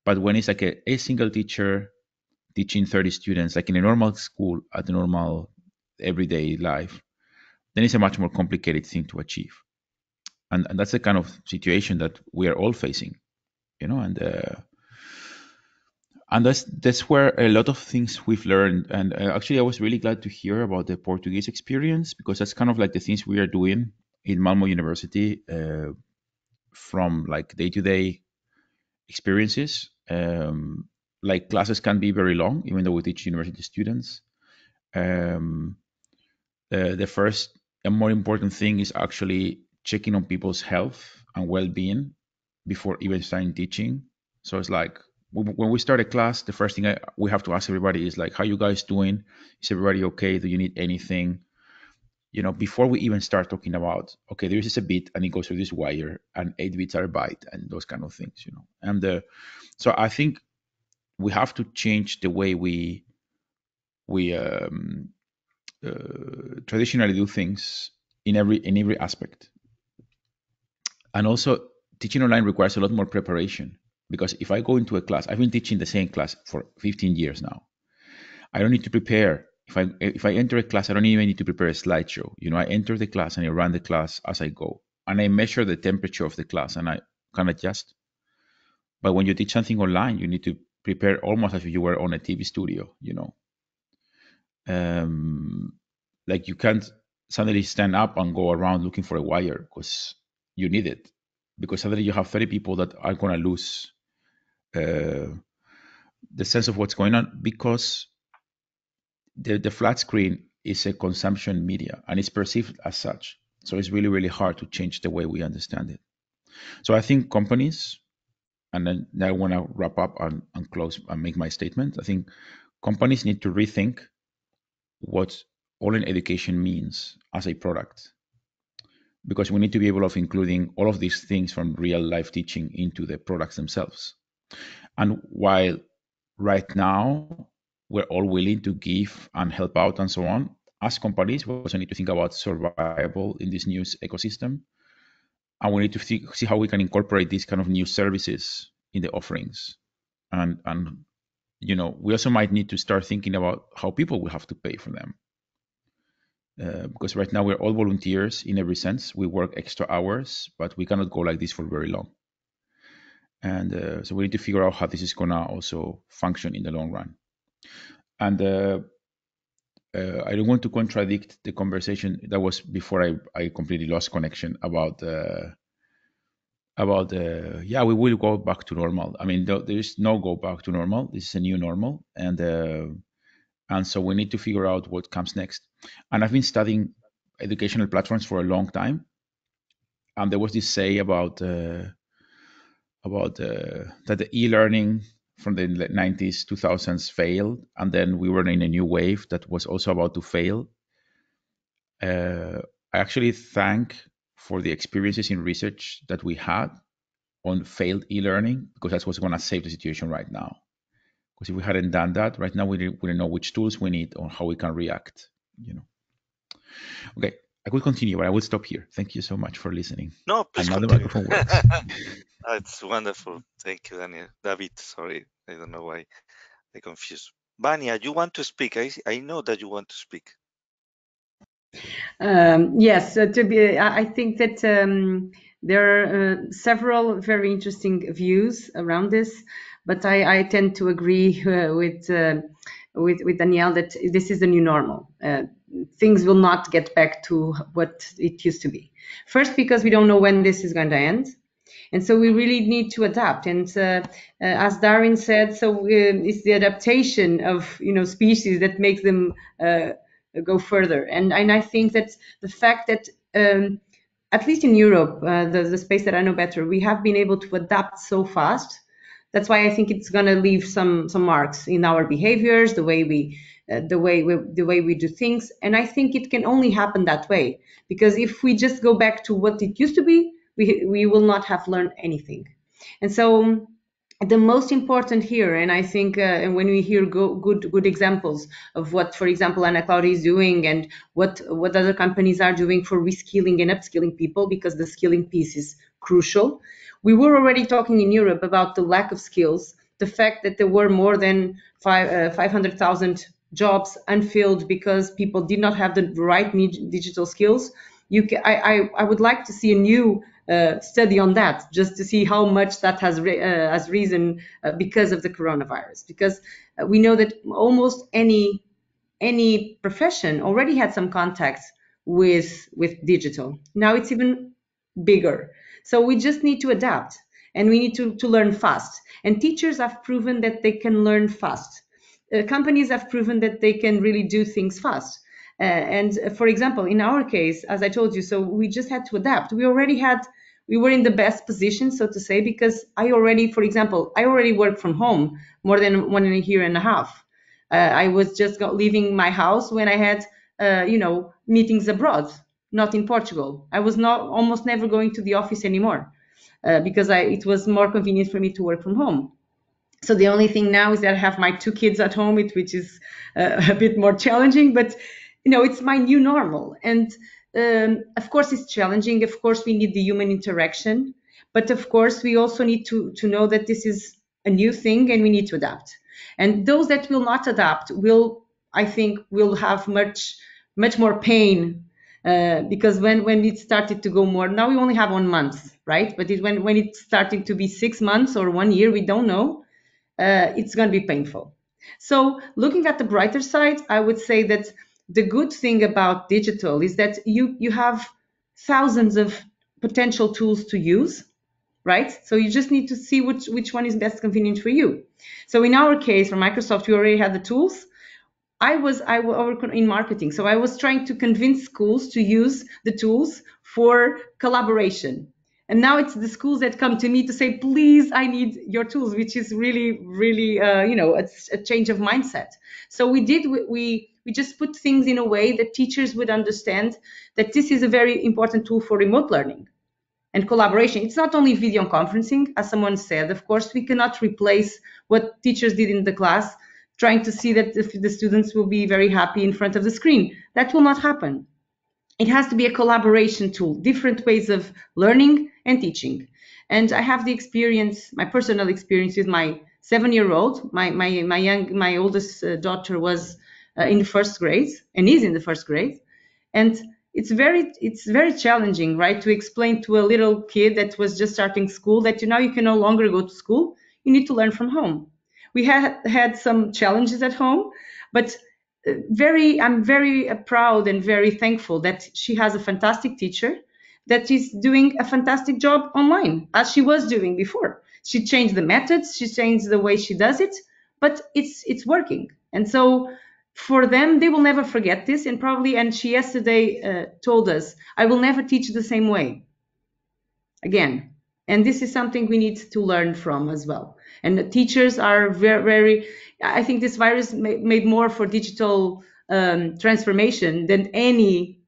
But when it's like a single teacher teaching 30 students, like in a normal school at the normal everyday life, then it's a much more complicated thing to achieve. And that's the kind of situation that we are all facing, and that's where a lot of things we've learned. And actually, I was really glad to hear about the Portuguese experience, because that's kind of like the things we are doing in Malmö University, from like day-to-day experiences. Like classes can be very long, even though we teach university students. The first and more important thing is actually checking on people's health and well-being before even starting teaching. So it's like when we start a class, the first thing we have to ask everybody is like, how you guys doing? Is everybody okay? Do you need anything? You know, before we even start talking about, okay, there is a bit and it goes through this wire and 8 bits are a byte and those kind of things, you know. And so I think we have to change the way we traditionally do things in every aspect. And also teaching online requires a lot more preparation, because if I go into a class, I've been teaching the same class for 15 years now. I don't need to prepare. If I enter a class, I don't even need to prepare a slideshow. You know, I enter the class and I run the class as I go, and I measure the temperature of the class and I can adjust. But when you teach something online, you need to prepare almost as if you were on a TV studio, you know. Like you can't suddenly stand up and go around looking for a wire because you need it, because suddenly you have 30 people that are going to lose the sense of what's going on, because the flat screen is a consumption media and it's perceived as such. So it's really, really hard to change the way we understand it. So I think companies, and then I want to wrap up and close and make my statement. I think companies need to rethink what online education means as a product, because we need to be able of including all of these things from real life teaching into the products themselves. And while right now we're all willing to give and help out and so on, as companies, we also need to think about survival in this new ecosystem. And we need to see how we can incorporate these kind of new services in the offerings. And you know, we also might need to start thinking about how people will have to pay for them. Because right now we're all volunteers in every sense. We work extra hours, but we cannot go like this for very long. And so we need to figure out how this is going to also function in the long run. And I don't want to contradict the conversation that was before I completely lost connection about yeah, we will go back to normal. I mean, there is no go back to normal. This is a new normal, and so we need to figure out what comes next. And I've been studying educational platforms for a long time, and there was this say about that the e-learning from the 90s, 2000s failed, and then we were in a new wave that was also about to fail. I actually thank for the experiences in research that we had on failed e-learning, because that's what's going to save the situation right now. Because if we hadn't done that, right now we don't know which tools we need or how we can react. You know. Okay, I could continue, but I will stop here. Thank you so much for listening. No, please and now continue. The microphone works. It's wonderful. Thank you, Daniel. David, sorry, I don't know why I confused. Vania, you want to speak? I know that you want to speak. Yes, I think that there are several very interesting views around this, but I tend to agree with Danielle that this is the new normal. Things will not get back to what it used to be. First, because we don't know when this is going to end. And so we really need to adapt. And as Darwin said, so it's the adaptation of species that makes them go further. And I think that the fact that at least in Europe, the space that I know better, we have been able to adapt so fast. That's why I think it's going to leave some marks in our behaviors, the way we do things. And I think it can only happen that way, because if we just go back to what it used to be, we will not have learned anything. And so the most important here, and I think and when we hear good examples of what, for example, Ana Claudia is doing and what other companies are doing for reskilling and upskilling people, because the skilling piece is crucial. We were already talking in Europe about the lack of skills, the fact that there were more than 500,000 jobs unfilled because people did not have the right digital skills. I would like to see a new study on that, just to see how much that has risen because of the coronavirus. Because we know that almost any profession already had some contacts with digital. Now it's even bigger. So we just need to adapt. and we need to learn fast. And teachers have proven that they can learn fast. Companies have proven that they can really do things fast. And for example, in our case, as I told you, so we just had to adapt. We were in the best position, so to say, because for example, I already work from home more than 1.5 years. I was just leaving my house when I had, meetings abroad, not in Portugal. I was almost never going to the office anymore because it was more convenient for me to work from home. So the only thing now is that I have my 2 kids at home, which is a bit more challenging, but it's my new normal. And of course, it's challenging. Of course, we need the human interaction, but of course, we also need to know that this is a new thing and we need to adapt. And those that will not adapt I think, will have much more pain because when it started to go more, now we only have 1 month, right? But when it's starting to be 6 months or 1 year, we don't know. It's going to be painful. So looking at the brighter side, I would say that the good thing about digital is that you have thousands of potential tools to use, right? So you just need to see which one is best convenient for you. So in our case, for Microsoft, we already had the tools. I work in marketing, so I was trying to convince schools to use the tools for collaboration. And now it's the schools that come to me to say, please, I need your tools, which is really, really, it's a change of mindset. So we just put things in a way that teachers would understand that this is a very important tool for remote learning and collaboration. It's not only video conferencing, as someone said. Of course, we cannot replace what teachers did in the class, trying to see that the students will be very happy in front of the screen. That will not happen. It has to be a collaboration tool, different ways of learning and teaching. And I have the experience, my personal experience with my 7-year-old. My oldest daughter was in the 1st grade and is in the 1st grade. And it's very challenging, right, to explain to a little kid that was just starting school that you can no longer go to school. You need to learn from home. We had some challenges at home, but I'm very proud and very thankful that she has a fantastic teacher that is doing a fantastic job online, as she was doing before. She changed the methods, she changed the way she does it, but it's working. And so for them, they will never forget this. And she yesterday told us, I will never teach the same way again. And this is something we need to learn from as well. And the teachers are very, I think this virus made more for digital transformation than any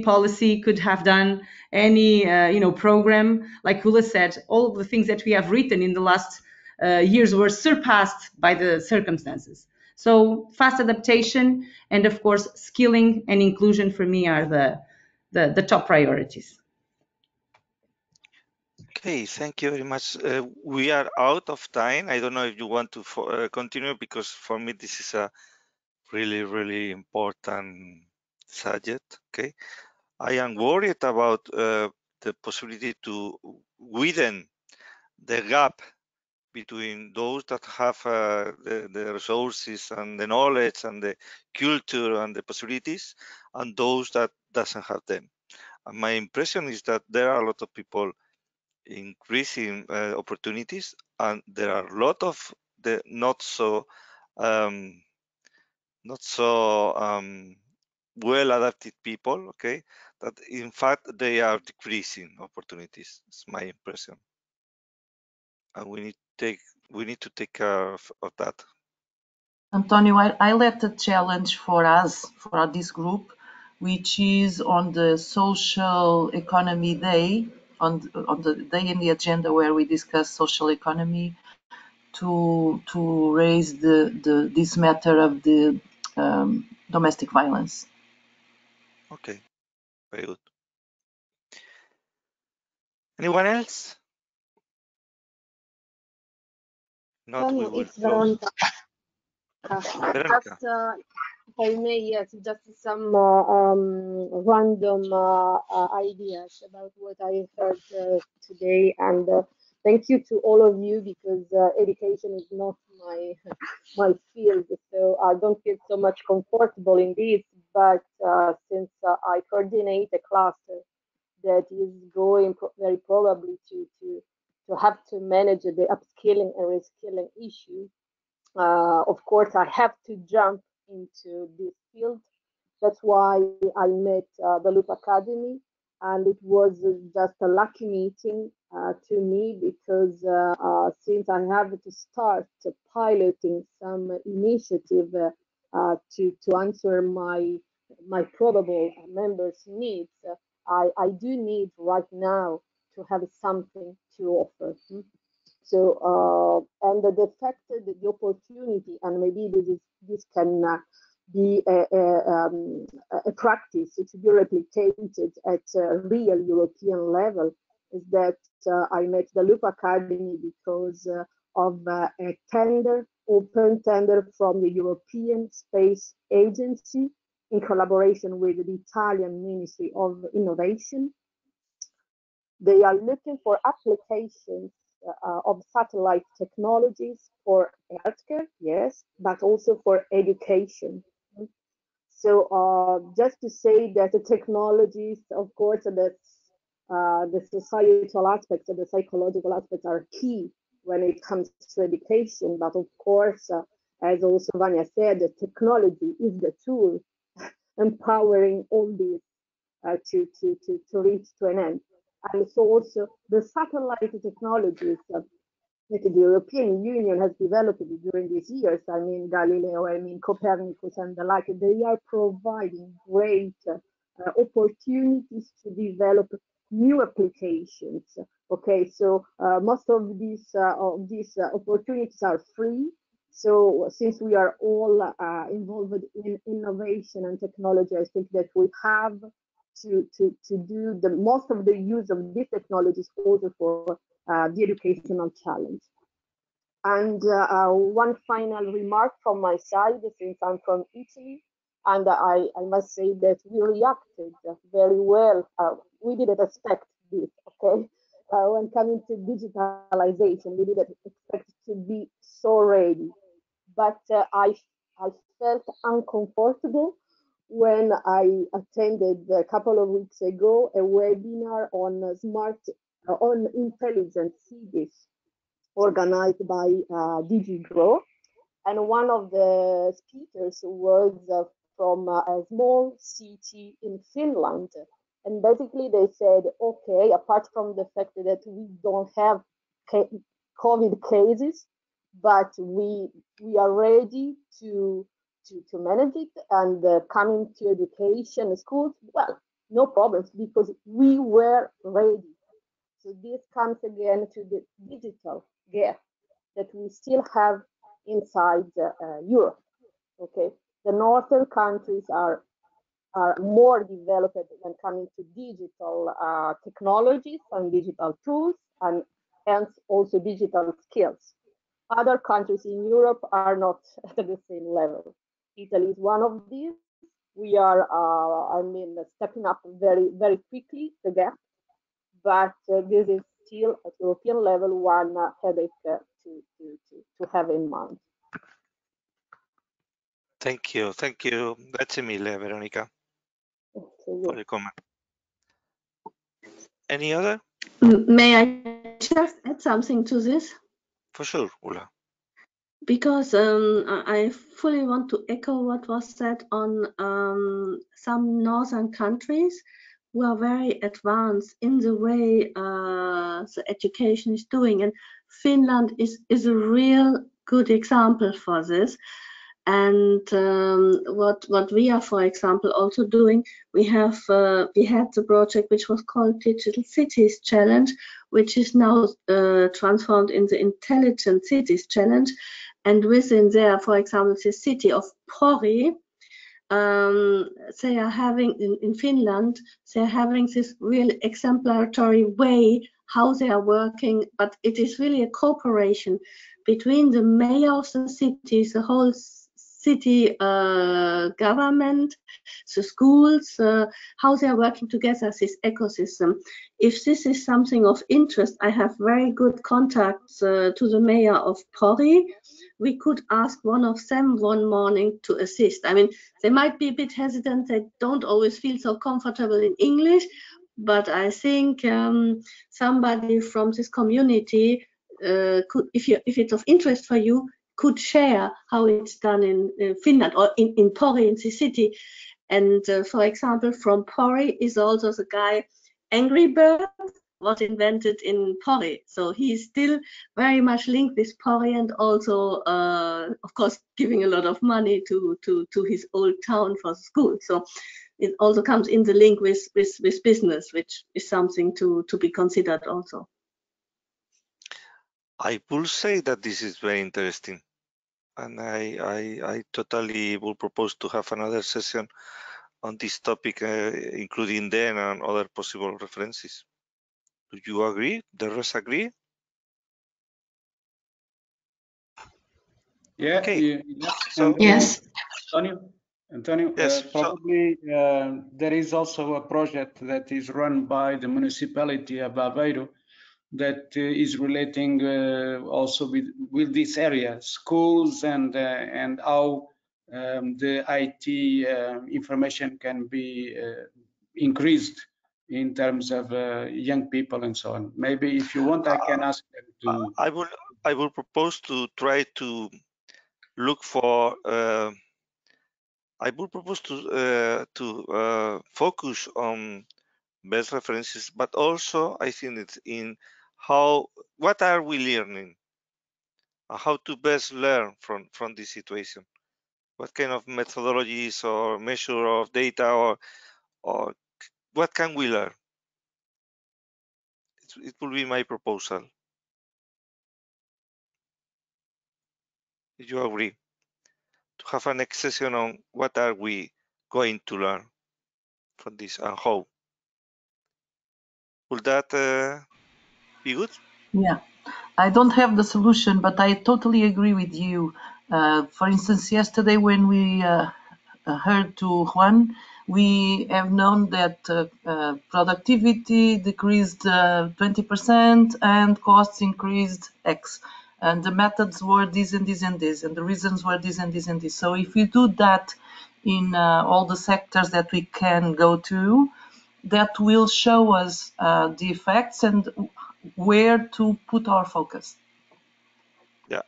policy could have done, any program. Like Hula said, all of the things that we have written in the last years were surpassed by the circumstances. So fast adaptation and of course skilling and inclusion for me are the top priorities. Okay, thank you very much. We are out of time. I don't know if you want to continue, because for me this is a really, really important subject. Okay, I am worried about the possibility to widen the gap between those that have the resources and the knowledge and the culture and the possibilities, and those that doesn't have them. And my impression is that there are a lot of people increasing opportunities, and there are a lot of the not so well adapted people, okay, that in fact they are decreasing opportunities. It's my impression, and we need to take care of that. Antonio, I left a challenge for us, for this group, which is on the social economy day, on the day in the agenda where we discuss social economy, to raise this matter of the domestic violence. Okay, very good. Anyone else? Not, we will It's close. Veronica. Veronica. Just, if I may, yes, just some random ideas about what I heard today, and thank you to all of you, because education is not my field, so I don't feel so much comfortable in this. But since I coordinate a cluster that is going very probably to have to manage the upskilling and reskilling issue, of course, I have to jump into this field. That's why I met the Loop Academy, and it was just a lucky meeting to me because since I have to start piloting some initiative to answer my probable members' needs, I do need right now to have something to offer. So, and the fact that the opportunity, and maybe this can be a practice to be replicated at a real European level, is that I met the Loop Academy because of a tender, open tender from the European Space Agency in collaboration with the Italian Ministry of Innovation. They are looking for applications of satellite technologies for healthcare, yes, but also for education. So just to say that the technologies, of course, the societal aspects and the psychological aspects are key when it comes to education. But of course, as also Vanya said, the technology is the tool empowering all these to reach to an end. And so also the satellite technologies that the European Union has developed during these years, I mean Galileo, I mean Copernicus and the like, they are providing great opportunities to develop new applications. Okay, so most of these opportunities are free. So since we are all involved in innovation and technology, I think that we have to do the most of the use of these technologies also for the educational challenge. And one final remark from my side, since I'm from Italy, and I must say that we reacted very well. We didn't expect this, okay? When coming to digitalization, we didn't expect to be so ready. But I felt uncomfortable when I attended a couple of weeks ago a webinar on on intelligent cities organized by DG Grow. And one of the speakers was from a small city in Finland. And basically they said, okay, apart from the fact that we don't have COVID cases, but we are ready to manage it and coming to education schools, well, no problems because we were ready. So this comes again to the digital gap that we still have inside Europe. Okay, the northern countries are more developed when coming to digital technologies and digital tools, and hence also digital skills. Other countries in Europe are not at the same level. Italy is one of these. We are, stepping up very, very quickly the gap, but this is still at European level one headache to have in mind. Thank you. Grazie mille, Veronica, for your comment. Any other? May I just add something to this? For sure, Ula. Because I fully want to echo what was said on some northern countries who are very advanced in the way the education is doing. And Finland is a real good example for this. And what we are, for example, also doing, we had the project which was called Digital Cities Challenge, which is now transformed in the Intelligent Cities Challenge. And within there, for example, the city of Pori, they are having in Finland, they're having this real exemplary way how they are working, but it is really a cooperation between the mayor of the city, the whole city government, the schools, how they are working together, this ecosystem. If this is something of interest, I have very good contacts to the mayor of Pori. We could ask one of them one morning to assist. I mean, they might be a bit hesitant, they don't always feel so comfortable in English, but I think somebody from this community could, if it's of interest for you, could share how it's done in Finland or in Pori, in the city. And for example, from Pori is also the guy Angry Bird was invented in Pori. So he's still very much linked with Pori, and also, of course, giving a lot of money to his old town for school. So it also comes in the link with business, which is something to be considered also. I will say that this is very interesting, and I totally will propose to have another session on this topic, including then and other possible references. Do you agree? The rest agree? Yeah, okay. yes. So, And Yes. Antonio, yes, probably there is also a project that is run by the municipality of Aveiro that is relating also with this area, schools and how the IT information can be increased in terms of young people and so on. Maybe if you want, I can ask them to. I will propose to try to look for. I will propose to focus on best references, but also I think it's in what are we learning, how to best learn from this situation, what kind of methodologies or measure of data or what can we learn. It will be my proposal. Do you agree? To have a next session on what are we going to learn from this and how. Will that be good? Yeah, I don't have the solution, but I totally agree with you. For instance, yesterday when we heard to Juan, we have known that productivity decreased 20% and costs increased X. And the methods were this and this and this, and the reasons were this and this and this. So if we do that in all the sectors that we can go to, that will show us the effects and where to put our focus. Yeah,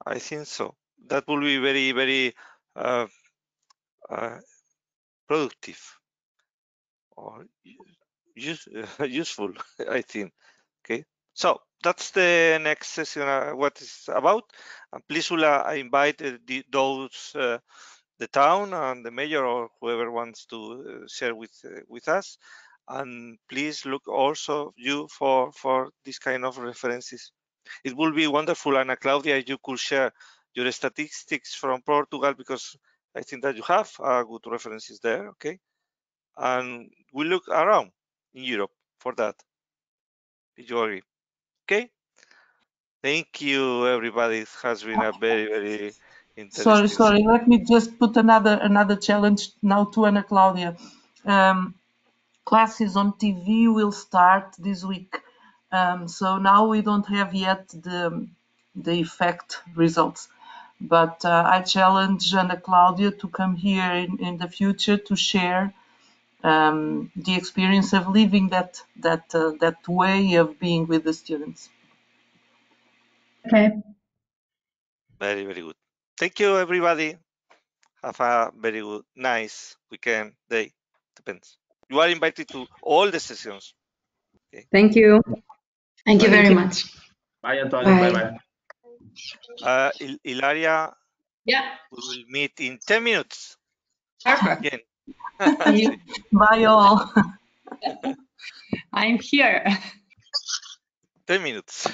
I think so. That will be very, very productive or useful, I think. Okay, so that's the next session, what it's about. And please, Ula, I invite those, the town and the mayor or whoever wants to share with us. And please look also you for this kind of references. It will be wonderful, Ana Claudia, if you could share your statistics from Portugal, because I think that you have good references there, okay? And we look around in Europe for that. Did you agree? Okay. Thank you, everybody. It has been a very, very interesting. Sorry. Let me just put another challenge now to Ana Claudia. Classes on TV will start this week. So now we don't have yet the effect results. But I challenge Ana Claudia to come here in the future to share the experience of living that way of being with the students. Okay. Very, very good. Thank you, everybody. Have a very good, nice weekend, day. Depends. You are invited to all the sessions. Okay. Thank you. Thank you Bye. very much. Bye, Antonio. Bye. Bye. Ilaria, Yeah. we will meet in 10 minutes. Perfect. Again. See you. Bye all. I'm here. 10 minutes.